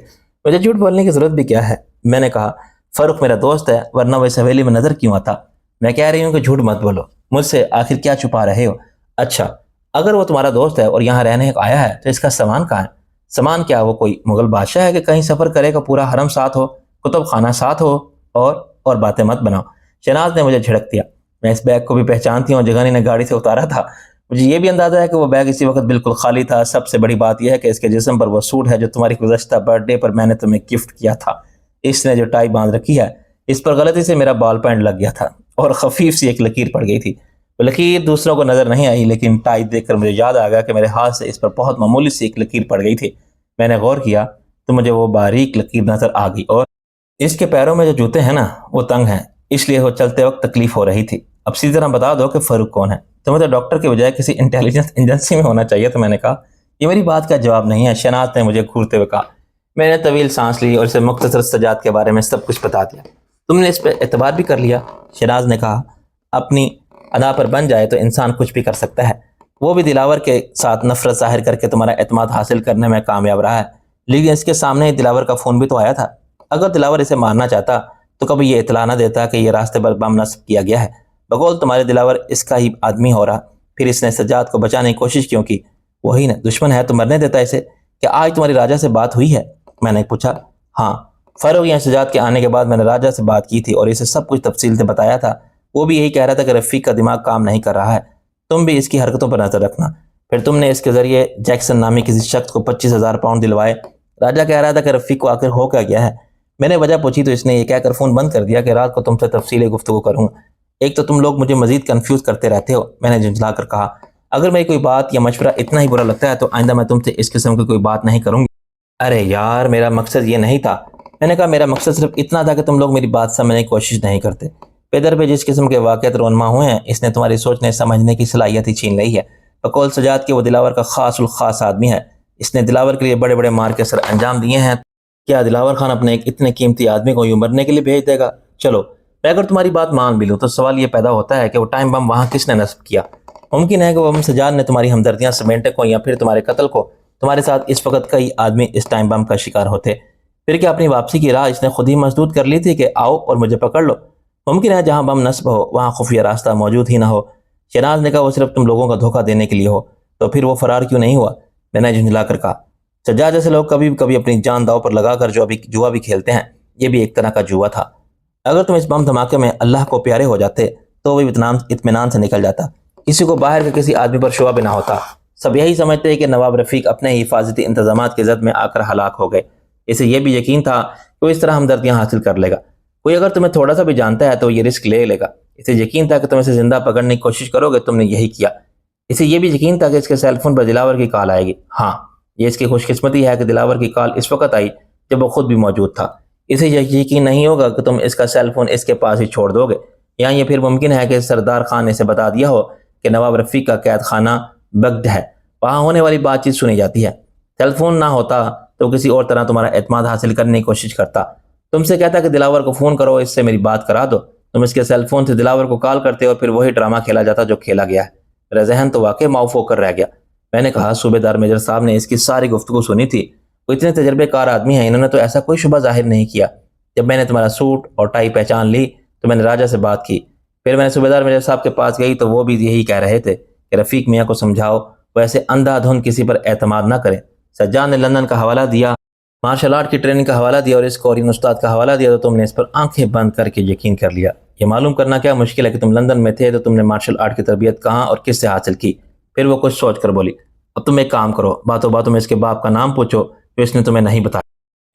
A: مجھے جھوٹ بولنے کی ضرورت بھی کیا ہے؟ میں نے کہا، فاروق میرا دوست ہے، ورنہ وہ اس حویلی میں نظر کیوں آتا؟ میں کہہ رہی ہوں کہ جھوٹ مت بولو، مجھ سے آخر کیا چھپا رہے ہو؟ اچھا اگر وہ تمہارا دوست ہے اور یہاں رہنے آیا ہے تو اس کا سامان کہاں ہے؟ سامان کیا، وہ کوئی مغل بادشاہ ہے کہ کہیں سفر کرے گا پورا حرم ساتھ ہو، کتب خانہ ساتھ ہو، اور باتیں مت بناؤ۔ شہناز نے مجھے جھڑک دیا۔ میں اس بیگ کو بھی پہچانتی ہوں، جگانی نے گاڑی سے اتارا تھا، مجھے یہ بھی اندازہ ہے کہ وہ بیگ اسی وقت بالکل خالی تھا۔ سب سے بڑی بات یہ ہے کہ اس کے جسم پر وہ سوٹ ہے جو تمہاری گزشتہ برتھ ڈے پر میں نے تمہیں گفٹ کیا تھا۔ اس نے جو ٹائی باندھ رکھی ہے اس پر غلطی سے میرا بال پینٹ لگ گیا تھا اور خفیف سی ایک لکیر پڑ گئی تھی۔ وہ لکیر دوسروں کو نظر نہیں آئی، لیکن ٹائی دیکھ کر مجھے یاد آ گیا کہ میرے ہاتھ سے اس پر بہت معمولی سی ایک لکیر پڑ گئی تھی۔ میں نے غور کیا تو مجھے وہ باریک لکیر نظر آ گئی، اور اس کے پیروں میں جو جوتے ہیں نا وہ تنگ ہیں، اس لیے وہ چلتے وقت تکلیف ہو رہی تھی۔ اب سیدھی طرح بتا دو کہ فاروق کون ہے؟ تمہیں تو ڈاکٹر کے بجائے کسی انٹیلیجنس ایجنسی میں ہونا چاہیے تھا۔ میں نے کہا، یہ میری بات کا جواب نہیں ہے، شہناز نے مجھے گھورتے ہوئے کہا۔ میں نے طویل سانس لی اور اسے مختصر سجاد کے بارے میں سب کچھ بتا دیا۔ تم نے اس پہ اعتبار بھی کر لیا؟ شہناز نے کہا، اپنی ادا پر بن جائے تو انسان کچھ بھی کر سکتا ہے۔ وہ بھی دلاور کے ساتھ نفرت ظاہر کر کے تمہارا اعتماد حاصل کرنے میں کامیاب رہا ہے، لیکن اس کے سامنے دلاور کا فون بھی تو آیا تھا۔ اگر دلاور اسے مارنا چاہتا تو کبھی یہ اطلاع نہ دیتا کہ یہ راستے پر بم نصب کیا گیا ہے۔ بقول تمہارے دلاور اس کا ہی آدمی ہو رہا، پھر اس نے سجاد کو بچانے کی کوشش کیوں کی؟ وہی نا، دشمن ہے تو مرنے دیتا اسے۔ کہ آج تمہاری راجہ سے بات ہوئی ہے؟ میں نے پوچھا۔ ہاں، فاروق یا سجاد کے آنے کے بعد میں نے راجہ سے بات کی تھی اور اسے سب کچھ تفصیل سے بتایا تھا۔ وہ بھی یہی کہہ رہا تھا کہ رفیق کا دماغ کام نہیں کر رہا ہے، تم بھی اس کی حرکتوں پر نظر رکھنا۔ پھر تم نے اس کے ذریعے جیکسن نامی کسی شخص کو 25,000 پاؤنڈ دلوائے۔ راجہ کہہ رہا تھا کہ رفیق کو آخر ہو کیا گیا ہے؟ میں نے وجہ پوچھی تو اس نے یہ کہہ کر فون بند کر دیا کہ رات کو تم سے تفصیلی گفتگو کروں۔ ایک تو تم لوگ مجھے مزید کنفیوز کرتے رہتے ہو، میں نے جھنجھلا کر کہا۔ اگر میری کوئی بات یا مشورہ اتنا ہی برا لگتا ہے تو آئندہ میں تم سے اس قسم کی کوئی بات نہیں کروں گی۔ ارے یار، میرا مقصد یہ نہیں تھا۔ میں نے کہا میرا مقصد صرف اتنا تھا کہ تم لوگ میری بات سمجھنے کی کوشش نہیں کرتے۔ پیدر پہ جس قسم کے واقعات رونما ہوئے ہیں، اس نے تمہاری سوچنے سمجھنے کی صلاحیت ہی چھین لی ہے۔ بقول سجاد کے وہ دلاور کا خاص الخاص آدمی ہے، اس نے دلاور کے لیے بڑے بڑے مار کے سر انجام دیے ہیں۔ کیا دلاور خان اپنے ایک اتنے قیمتی آدمی کو یوں مرنے کے لیے بھیج دے گا؟ چلو میں اگر تمہاری بات مان بھی لوں تو سوال یہ پیدا ہوتا ہے کہ وہ ٹائم بم وہاں کس نے نصب کیا؟ ممکن ہے کہ وہ سجاد نے تمہاری ہمدردیاں سمیٹے کو یا پھر تمہارے قتل کو۔ تمہارے ساتھ اس وقت کئی آدمی اس ٹائم بم کا شکار ہوتے۔ پھر کیا اپنی واپسی کی راہ اس نے خود ہی مسدود کر لی تھی کہ آؤ اور مجھے پکڑ لو؟ ممکن ہے جہاں بم نصب ہو وہاں خفیہ راستہ موجود ہی نہ ہو۔ شہناز نے کہا وہ صرف تم لوگوں کا دھوکہ دینے کے لیے ہو، تو پھر وہ فرار کیوں نہیں ہوا؟ میں نے جھنجھلا کر کہا، سجاد جیسے لوگ کبھی کبھی اپنی جان داؤ پر لگا کر جوا بھی کھیلتے ہیں، یہ بھی ایک طرح کا جوا تھا۔ اگر تم اس بم دھماکے میں اللہ کو پیارے ہو جاتے تو وہ اطمینان سے نکل جاتا، کسی کو باہر کے کسی آدمی پر شبہ بھی نہ ہوتا۔ سب یہی سمجھتے ہیں کہ نواب رفیق اپنے ہی حفاظتی انتظامات کی زد میں آ کر ہلاک ہو گئے۔ اسے یہ بھی یقین تھا کہ وہ اس طرح ہمدردیاں حاصل کر لے گا۔ کوئی اگر تمہیں تھوڑا سا بھی جانتا ہے تو یہ رسک لے لے گا۔ اسے یقین تھا کہ تم اسے زندہ پکڑنے کی کوشش کرو گے، تم نے یہی کیا۔ اسے یہ بھی یقین تھا کہ اس کے سیل فون پر دلاور کی کال آئے گی۔ ہاں، یہ اس کی خوش قسمتی ہے کہ دلاور کی کال اس وقت آئی جب وہ خود بھی موجود تھا۔ اسے یقین نہیں ہوگا کہ تم اس کا سیل فون اس کے پاس ہی چھوڑ دو گے، یا یہ پھر ممکن ہے کہ سردار خان نے اسے بتا دیا ہو کہ نواب رفیق کا قید خانہ بگد ہے، وہاں ہونے والی بات چیت سنی جاتی ہے۔ ٹیلی فون نہ ہوتا تو کسی اور طرح تمہارا اعتماد حاصل کرنے کی کوشش کرتا، تم سے کہتا کہ دلاور کو فون کرو، اس سے میری بات کرا دو۔ تم اس کے سیل فون سے دلاور کو کال کرتے اور پھر وہی ڈرامہ کھیلا جاتا جو کھیلا گیا ہے۔ میرا ذہن تو واقعی معاف ہو کر رہ گیا۔ میں نے کہا صوبے دار میجر صاحب نے اس کی ساری گفتگو سنی تھی، وہ اتنے تجربے کار آدمی ہیں، انہوں نے تو ایسا کوئی شبہ ظاہر نہیں کیا۔ جب میں نے تمہارا سوٹ اور ٹائی پہچان لی تو میں نے راجہ سے بات کی، پھر میں نے صوبے دار میجر صاحب کے پاس گئی تو وہ بھی یہی کہہ رہے تھے کہ رفیق میاں کو سمجھاؤ وہ ایسے اندھا دھند کسی پر اعتماد نہ کرے۔ سجاد نے لندن کا حوالہ دیا، مارشل آرٹ کی ٹریننگ کا حوالہ دیا اور اس کورین استاد کا حوالہ دیا، تو تم نے اس پر آنکھیں بند کر کے یقین کر لیا۔ یہ معلوم کرنا کیا مشکل ہے کہ تم لندن میں تھے تو تم نے مارشل آرٹ کی تربیت کہاں اور کس سے حاصل کی؟ پھر وہ کچھ سوچ کر بولی، اب تم ایک کام کرو، باتوں باتوں میں اس کے باپ کا نام پوچھو جو اس نے تمہیں نہیں بتایا،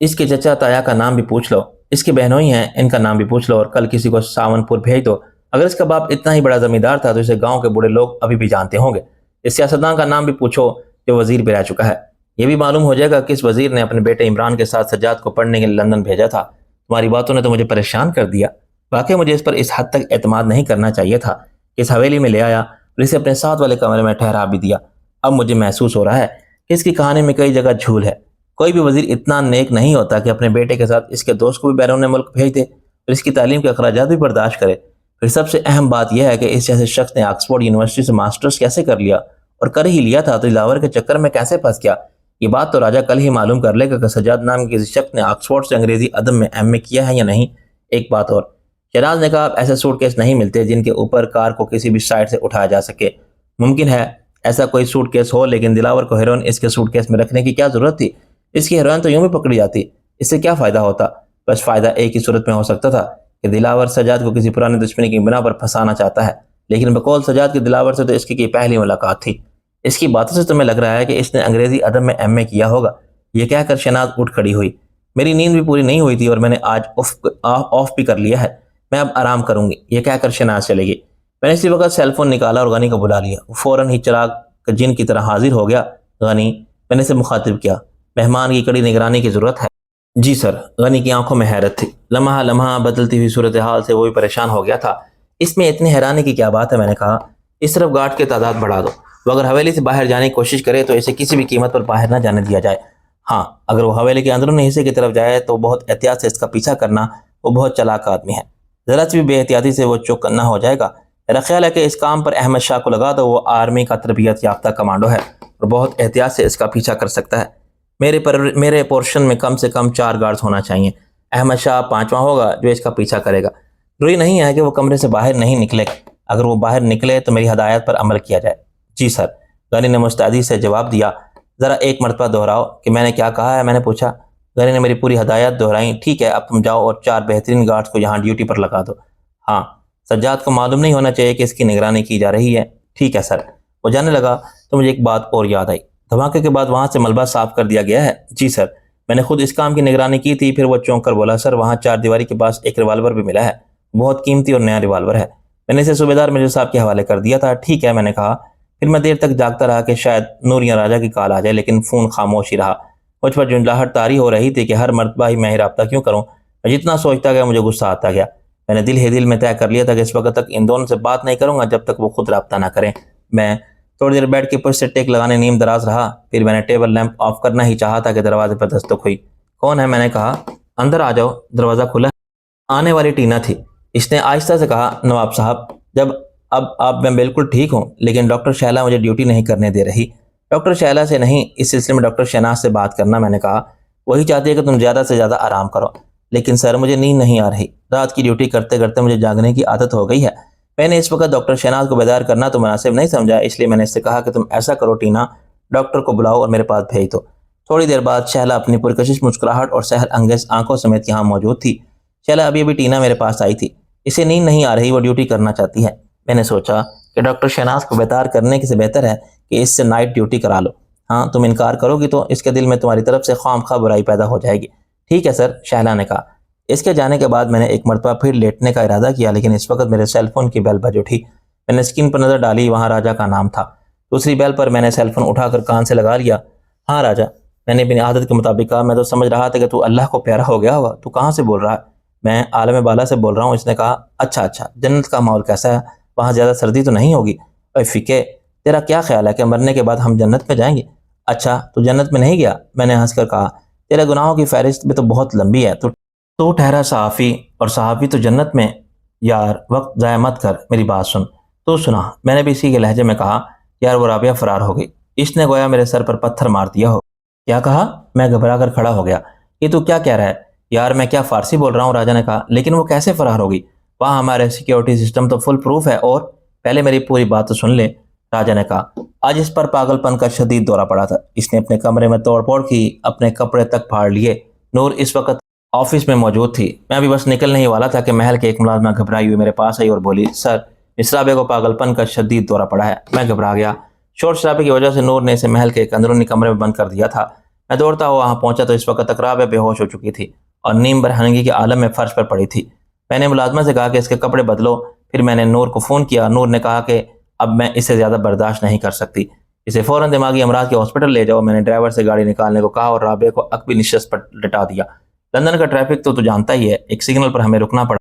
A: اس کے چچا تایا کا نام بھی پوچھ لو، اس کے بہنوئی ہیں ان کا نام بھی پوچھ لو، اور کل کسی کو ساون پور بھیج دو۔ اگر اس کا باپ اتنا ہی بڑا زمیندار تھا تو اسے گاؤں کے بوڑھے لوگ ابھی بھی جانتے ہوں گے۔ اس سیاستدان کا نام بھی پوچھو جو وزیر بھی رہ چکا ہے، یہ بھی معلوم ہو جائے گا کس وزیر نے اپنے بیٹے عمران کے ساتھ سجاد کو پڑھنے کے لیے لندن بھیجا تھا۔ تمہاری باتوں نے تو مجھے پریشان کر دیا، واقعی مجھے اس پر اس حد تک اعتماد نہیں کرنا چاہیے تھا۔ اس حویلی میں لے آیا اور اسے اپنے ساتھ والے کمرے میں ٹھہرا بھی دیا۔ اب مجھے محسوس ہو رہا ہے کہ اس کی کہانی میں کئی جگہ جھول ہے۔ کوئی بھی وزیر اتنا نیک نہیں ہوتا کہ اپنے بیٹے کے ساتھ اس کے دوست کو بھی بیرون ملک بھیج دے اور اس کی تعلیم کے اخراجات بھی برداشت کرے۔ پھر سب سے اہم بات یہ ہے کہ اس جیسے شخص نے آکسفورڈ یونیورسٹی سے ماسٹرز کیسے کر لیا، اور کر ہی لیا تھا تو دلاور کے چکر میں کیسے پھنس گیا؟ یہ بات تو راجہ کل ہی معلوم کر لے گا کہ سجاد نام کے کسی شخص نے آکسفورڈ سے انگریزی ادب میں ایم اے کیا ہے یا نہیں۔ ایک بات اور، شہناز نے کہا ایسے سوٹ کیس نہیں ملتے جن کے اوپر کار کو کسی بھی سائڈ سے اٹھایا جا سکے۔ ممکن ہے ایسا کوئی سوٹ کیس ہو، لیکن دلاور کو ہیروئن اس کے سوٹ کیس میں رکھنے کی کیا ضرورت تھی؟ اس کی ہیروئن تو یوں بھی پکڑی جاتی، اس سے کیا فائدہ ہوتا؟ بس فائدہ ایک ہی صورت میں ہو سکتا تھا کہ دلاور سجاد کو کسی پرانے دشمنی کی بنا پر پھنسانا چاہتا ہے، لیکن بقول سجاد کی دلاور سے تو اس کی پہلی ملاقات تھی۔ اس کی باتوں سے تمہیں لگ رہا ہے کہ اس نے انگریزی ادب میں ایم اے کیا ہوگا۔ یہ کہہ کر شہناز اٹھ کھڑی ہوئی۔ میری نیند بھی پوری نہیں ہوئی تھی اور میں نے آج آف بھی کر لیا ہے، میں اب آرام کروں گی، یہ کہہ کر شہناز چلے گی۔ میں نے اسی وقت سیل فون نکالا اور غنی کو بلا لیا، وہ فوراً ہی چراغ جن کی طرح حاضر ہو گیا۔ غنی، میں نے اسے مخاطب کیا، مہمان کی کڑی نگرانی کی ضرورت ہے۔ جی سر۔ غنی کی آنکھوں میں حیرت تھی، لمحہ لمحہ بدلتی ہوئی صورتحال سے وہ بھی پریشان ہو گیا تھا۔ اس میں اتنی حیرانی کی کیا بات ہے؟ میں نے کہا، اس طرف گارڈ کی تعداد بڑھا دو، وہ اگر حویلی سے باہر جانے کی کوشش کرے تو اسے کسی بھی قیمت پر باہر نہ جانے دیا جائے۔ ہاں، اگر وہ حویلی کے اندرونی حصے کی طرف جائے تو بہت احتیاط سے اس کا پیچھا کرنا، وہ بہت چالاک آدمی ہے، ذرا سی بھی بے احتیاطی سے وہ چوک نہ ہو جائے گا۔ میرا خیال ہے کہ اس کام پر احمد شاہ کو لگا دو، وہ آرمی کا تربیت یافتہ کمانڈو ہے اور بہت احتیاط سے اس کا پیچھا کر سکتا ہے۔ میرے پورشن میں کم سے کم 4 گارڈز ہونا چاہیے، احمد شاہ پانچواں ہوگا جو اس کا پیچھا کرے گا۔ ضروری نہیں ہے کہ وہ کمرے سے باہر نہیں نکلے، اگر وہ باہر نکلے تو میری ہدایت پر عمل کیا جائے۔ جی سر، غنی نے مستعدی سے جواب دیا۔ ذرا ایک مرتبہ دہراؤ کہ میں نے کیا کہا ہے، میں نے پوچھا۔ غنی نے میری پوری ہدایت دہرائیں۔ ٹھیک ہے، اب تم جاؤ اور 4 بہترین گارڈز کو یہاں ڈیوٹی پر لگا دو۔ ہاں، سجاد کو معلوم نہیں ہونا چاہیے کہ اس کی نگرانی کی جا رہی ہے۔ ٹھیک ہے سر۔ وہ جانے لگا تو مجھے ایک بات اور یاد آئی۔ دھماکے کے بعد وہاں سے ملبہ صاف کر دیا گیا ہے؟ جی سر، میں نے خود اس کام کی نگرانی کی تھی۔ پھر وہ چونک کر بولا، سر وہاں 4 دیواری کے پاس ایک ریوالور بھی ملا ہے، بہت قیمتی اور نیا ریوالور ہے۔ میں نے اسے صوبیدار مرزا صاحب کے حوالے کر دیا تھا۔ ٹھیک ہے، میں نے کہا۔ پھر میں دیر تک جاگتا رہا کہ شاید نوریا راجہ کی کال آ جائے، لیکن فون خاموش ہی رہا۔ مجھ پر جھنجھلاہٹ طاری ہو رہی تھی کہ ہر مرتبہ ہی میں ہی رابطہ کیوں کروں۔ میں جتنا سوچتا گیا مجھے غصہ آتا گیا۔ میں نے دل ہی دل میں طے کر لیا تھا کہ اس وقت تک ان دونوں سے بات نہیں کروں گا جب تک وہ خود رابطہ نہ کریں۔ میں تھوڑی دیر بیٹھ کے پشت سے ٹیک لگانے نیم دراز رہا۔ پھر میں نے ٹیبل لیمپ آف کرنا ہی چاہا تھا کہ دروازے پر دستک ہوئی۔ کون ہے؟ میں نے کہا۔ اندر آ جاؤ، دروازہ کھلا ہے۔ آنے والی ٹینا تھی۔ اس نے آہستہ سے کہا، نواب صاحب، اب میں بالکل ٹھیک ہوں، لیکن ڈاکٹر شیلا مجھے ڈیوٹی نہیں کرنے دے رہی۔ ڈاکٹر شیلا سے نہیں، اس سلسلے میں ڈاکٹر شہناز سے بات کرنا۔ میں نے کہا۔ وہی چاہتی ہے کہ تم زیادہ سے زیادہ آرام کرو، لیکن سر مجھے نیند نہیں آ رہی۔ رات کی ڈیوٹی کرتے کرتے مجھے جاگنے کی عادت ہو گئی ہے۔ میں نے اس وقت ڈاکٹر شہناز کو بیدار کرنا تو مناسب نہیں سمجھا، اس لیے میں نے اس سے کہا کہ تم ایسا کرو ٹینا، ڈاکٹر کو بلاؤ اور میرے پاس بھیج دو۔ تھوڑی دیر بعد شہلا اپنی پرکشش مسکراہٹ اور سحر انگیز آنکھوں سمیت یہاں موجود تھی۔ شہلا ابھی ٹینا میرے پاس آئی تھی۔ اسے نیند نہیں آ رہی، وہ ڈیوٹی کرنا چاہتی ہے۔ میں نے سوچا کہ ڈاکٹر شہناز کو بیدار کرنے سے بہتر ہے کہ اس سے نائٹ ڈیوٹی کرا لو۔ ہاں، تم انکار کرو گی تو اس کے دل میں تمہاری طرف سے خواہ برائی پیدا ہو جائے گی۔ ٹھیک ہے سر، شہلا نے کہا۔ اس کے جانے کے بعد میں نے ایک مرتبہ پھر لیٹنے کا ارادہ کیا، لیکن اس وقت میرے سیل فون کی بیل بج اٹھی۔ میں نے اسکرین پر نظر ڈالی، وہاں راجہ کا نام تھا۔ دوسری بیل پر میں نے سیل فون اٹھا کر کان سے لگا لیا۔ ہاں راجہ، میں نے اپنی عادت کے مطابق کہا۔ میں تو سمجھ رہا تھا کہ تو اللہ کو پیارا ہو گیا ہوگا۔ تو کہاں سے بول رہا ہے؟ میں عالم بالا سے بول رہا ہوں۔ اس نے کہا، اچھا، جنت کا ماحول کیسا ہے؟ وہاں زیادہ سردی تو نہیں ہوگی؟ اے فکے، تیرا کیا خیال ہے کہ مرنے کے بعد ہم جنت میں جائیں گے؟ اچھا، تو جنت میں نہیں گیا؟ میں نے ہنس کر کہا، تیرے گناہوں کی فہرست بھی تو بہت لمبی ہے۔ تو ٹھہرا صحافی، اور صحافی تو جنت میں۔ یار وقت ضائع مت کر، میری بات سن۔ تو سنا، میں نے بھی اسی کے لہجے میں کہا۔ یار وہ رابعہ فرار ہو گئی۔ اس نے گویا میرے سر پر پتھر مار دیا ہو۔ کیا کہا؟ میں گھبرا کر کھڑا ہو گیا۔ یہ تو کیا کہہ رہا ہے؟ یار میں کیا فارسی بول رہا ہوں، راجہ نے کہا۔ لیکن وہ کیسے فرار ہوگی؟ وہاں ہمارے سیکیورٹی سسٹم تو فل پروف ہے۔ اور پہلے میری پوری بات تو سن لے، راجہ نے کہا۔ آج اس پر پاگل پن کا شدید دورہ پڑا تھا۔ اس نے اپنے کمرے میں توڑ پھوڑ کی، اپنے کپڑے تک پھاڑ لیے۔ نور اس وقت آفس میں موجود تھی۔ میں ابھی بس نکلنے ہی والا تھا کہ محل کے ایک ملازمہ گھبرائی ہوئی میرے پاس آئی اور بولی، سر مس رابعہ کو پاگل پن کا شدید دورہ پڑا ہے۔ میں گھبرا گیا۔ شور شرابے کی وجہ سے نور نے اسے محل کے ایک اندرونی کمرے میں بند کر دیا تھا۔ میں دوڑتا ہوا وہاں پہنچا تو اس وقت تک رابعہ بے ہوش ہو چکی تھی اور نیم برہنگی کے عالم میں فرش پر پڑی تھی۔ میں نے ملازمہ سے کہا کہ اس کے کپڑے بدلو۔ پھر میں نے نور کو فون کیا۔ نور نے کہا کہ اب میں اسے زیادہ برداشت نہیں کر سکتی، اسے فوراً دماغی امراض کے ہاسپٹل لے جاؤ۔ میں نے ڈرائیور سے گاڑی نکالنے کو کہا اور رابعہ کو عقبی نشست پر لٹا دیا۔ لندن کا ٹریفک تو جانتا ہی ہے، ایک سگنل پر ہمیں رکنا پڑا۔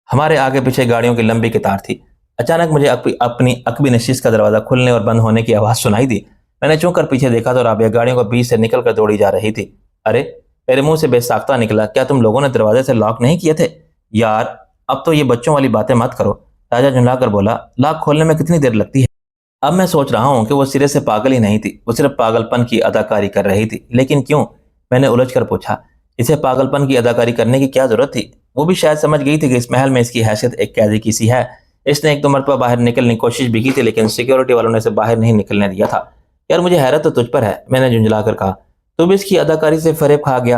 A: ہمارے آگے پیچھے گاڑیوں کی لمبی قطار تھی۔ اچانک مجھے اپنی عقبی نشست کا دروازہ کھلنے اور بند ہونے کی آواز سنائی دی۔ میں نے چونک کر پیچھے دیکھا تو رابعہ گاڑیوں کے بیچ سے نکل کر دوڑی جا رہی تھی۔ ارے، میرے منہ سے بے ساختہ نکلا، کیا تم لوگوں نے دروازے سے لاک نہیں کیے تھے؟ یار اب تو یہ بچوں والی باتیں مت کرو، راجہ جھنجلا کر بولا۔ لاک کھولنے میں کتنی دیر لگتی ہے؟ اب میں سوچ رہا ہوں کہ وہ سرے سے پاگل ہی نہیں تھی، وہ صرف پاگل پن کی اداکاری کر رہی تھی۔ لیکن کیوں؟ میں نے الجھ کر پوچھا۔ اسے پاگل پن کی اداکاری کرنے کی کیا ضرورت تھی؟ وہ بھی شاید سمجھ گئی تھی کہ اس محل میں اس کی حیثیت ایک قیدی کی سی ہے۔ اس نے 1-2 مرتبہ باہر نکلنے کی کوشش بھی کی تھی، لیکن سیکیورٹی والوں نے اسے باہر نہیں نکلنے دیا تھا۔ یار مجھے حیرت تو تجھ پر ہے، میں نے جھنجلا کر کہا۔ تو بھی اس کی اداکاری سے فریب کھا گیا؟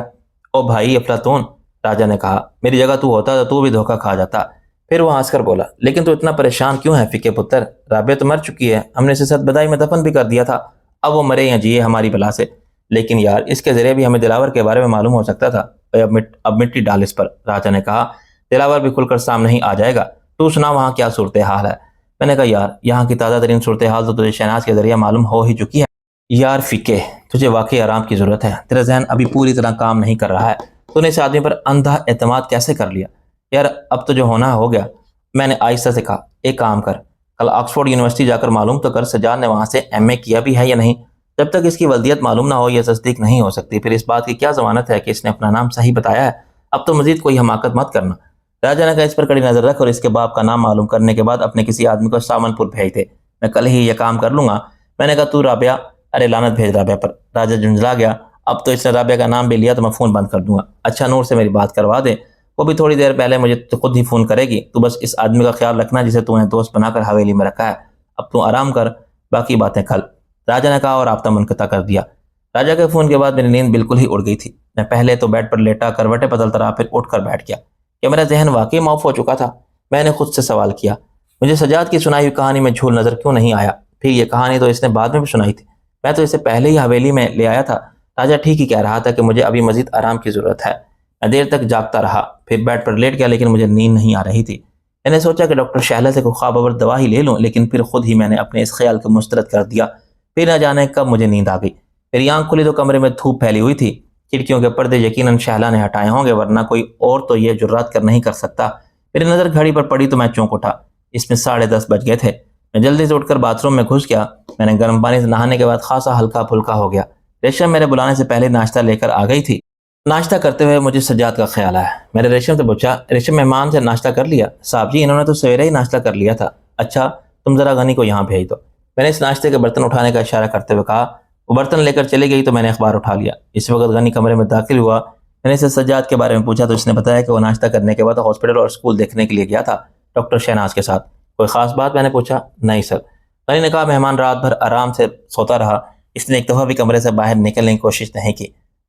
A: او بھائی افلاطون، راجہ نے کہا، میری جگہ تو ہوتا تو تو بھی دھوکہ کھا جاتا۔ پھر وہ ہنس کر بولا، لیکن تو اتنا پریشان کیوں ہے فکے پتر؟ رابعہ تو مر چکی ہے، ہم نے اسے سد بدائی میں دفن بھی کر دیا تھا۔ اب وہ مرے یا جیے ہماری بلا سے، لیکن یار اس کے ذریعے بھی ہمیں دلاور کے بارے میں معلوم ہو سکتا تھا۔ اب مٹی ڈال اس پر، راجہ نے کہا۔ دلاور بھی کھل کر سامنے ہی آ جائے گا۔ تو سنا وہاں کیا صورتحال ہے؟ میں نے کہا، یار یہاں کی تازہ ترین صورتحال تو تجھے شہناز کے ذریعے معلوم ہو ہی چکی ہے۔ یار فکے، تجھے واقعی آرام کی ضرورت ہے، تیرا ذہن ابھی پوری طرح کام نہیں کر رہا ہے۔ تو نے اس آدمی پر اندھا اعتماد کیسے کر لیا؟ یار اب تو جو ہونا ہو گیا، میں نے آہستہ سے کہا۔ ایک کام کر، کل آکسفورڈ یونیورسٹی جا کر معلوم تو کر سجاد نے وہاں سے ایم اے کیا بھی ہے یا نہیں۔ جب تک اس کی ولدیت معلوم نہ ہو یہ تصدیق نہیں ہو سکتی۔ پھر اس بات کی کیا ضمانت ہے کہ اس نے اپنا نام صحیح بتایا ہے؟ اب تو مزید کوئی حماقت مت کرنا۔ راجہ نے کہا، اس پر کڑی نظر رکھ اور اس کے باپ کا نام معلوم کرنے کے بعد اپنے کسی آدمی کو سامن پور بھیج دے۔ میں کل ہی یہ کام کر لوں گا۔ میں نے کہا، تو رابعہ، ارے لعنت بھیج رابعہ پر۔ راجہ جھنجلا گیا۔ اب تو اس نے رابعہ کا نام بھی لیا تو میں فون بند کر دوں گا. اچھا نور سے میری بات کروا دے, وہ بھی تھوڑی دیر پہلے مجھے تو خود ہی فون کرے گی. تو بس اس آدمی کا خیال رکھنا جسے تو نے دوست بنا کر حویلی میں رکھا ہے. اب تو آرام کر, باقی باتیں کل. راجہ نے کہا اور رابطہ منقطع کر دیا. راجہ کے فون کے بعد میری نیند بالکل ہی اڑ گئی تھی. میں پہلے تو بیڈ پر لیٹا کروٹیں بدلتا رہا, پھر اٹھ کر بیٹھ گیا کہ میرا ذہن واقعی معاف ہو چکا تھا. میں نے خود سے سوال کیا, مجھے سجاد کی سنائی ہوئی کہانی میں جھول نظر کیوں نہیں آیا؟ پھر یہ کہانی تو اس نے بعد میں بھی سنائی تھی, میں تو اسے پہلے ہی حویلی میں لے آیا تھا. راجہ ٹھیک ہی کہہ رہا تھا کہ مجھے ابھی مزید آرام کی ضرورت ہے. میں دیر تک جاگتا رہا, پھر بیڈ پر لیٹ گیا لیکن مجھے نیند نہیں آ رہی تھی. میں نے سوچا کہ ڈاکٹر شہلہ سے کوئی خواب آور دوا ہی لے لوں, لیکن پھر خود ہی میں نے اپنے اس خیال کو مسترد کر دیا. پھر نہ جانے کب مجھے نیند آ گئی. میری آنکھ کھلی تو کمرے میں دھوپ پھیلی ہوئی تھی. کھڑکیوں کے پردے یقیناً شہلہ نے ہٹائے ہوں گے, ورنہ کوئی اور تو یہ جرات کر نہیں کر سکتا. میری نظر گھڑی پر پڑی تو میں چونک اٹھا. اس میں 10:30 بج گئے تھے. میں جلدی سے اٹھ کر باتھ روم میں گھس گیا. میں نے گرم پانی سے نہانے کے بعد خاصا ہلکا پھلکا ہو گیا. ریشم میرے بلانے سے پہلے ناشتہ لے کر آ گئی تھی. ناشتہ کرتے ہوئے مجھے سجاد کا خیال آیا. میں نے ریشم سے پوچھا, ریشم مہمان سے ناشتہ کر لیا؟ صاحب جی انہوں نے تو سویرے ہی ناشتہ کر لیا تھا. اچھا تم ذرا غنی کو یہاں بھیج دو. میں نے اس ناشتے کے برتن اٹھانے کا اشارہ کرتے ہوئے کہا. وہ برتن لے کر چلی گئی تو میں نے اخبار اٹھا لیا. اس وقت غنی کمرے میں داخل ہوا. میں نے اسے سجاد کے بارے میں پوچھا تو اس نے بتایا کہ وہ ناشتہ کرنے کے بعد ہاسپٹل اور اسکول دیکھنے کے لیے گیا تھا ڈاکٹر شہناز کے ساتھ. کوئی خاص بات؟ میں نے پوچھا. نہیں سر. غنی نے کہا مہمان رات بھر آرام سے سوتا رہا, اس نے ایک دفعہ بھی کمرے سے باہر نکلنے کی کوشش نہیں کی.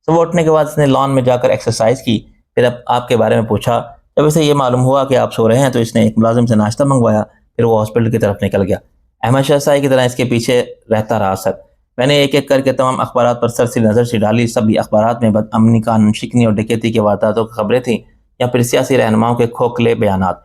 A: صبح اٹھنے کے بعد اس نے لان میں جا کر ایکسرسائز کی. پھر اب آپ کے بارے میں پوچھا. جب اسے یہ معلوم ہوا کہ آپ سو رہے ہیں تو اس نے ایک ملازم سے ناشتہ منگوایا. پھر وہ ہاسپٹل کی طرف نکل گیا. احمد شاہ سائی کی طرح اس کے پیچھے رہتا رہا سر. میں نے ایک ایک کر کے تمام اخبارات پر سرسری نظر سے ڈالی. سبھی اخبارات میں بد امنی, قانون شکنی اور ڈکیتی کی وارداتوں کی خبریں تھیں یا پھر سیاسی رہنماؤں کے کھوکھلے بیانات.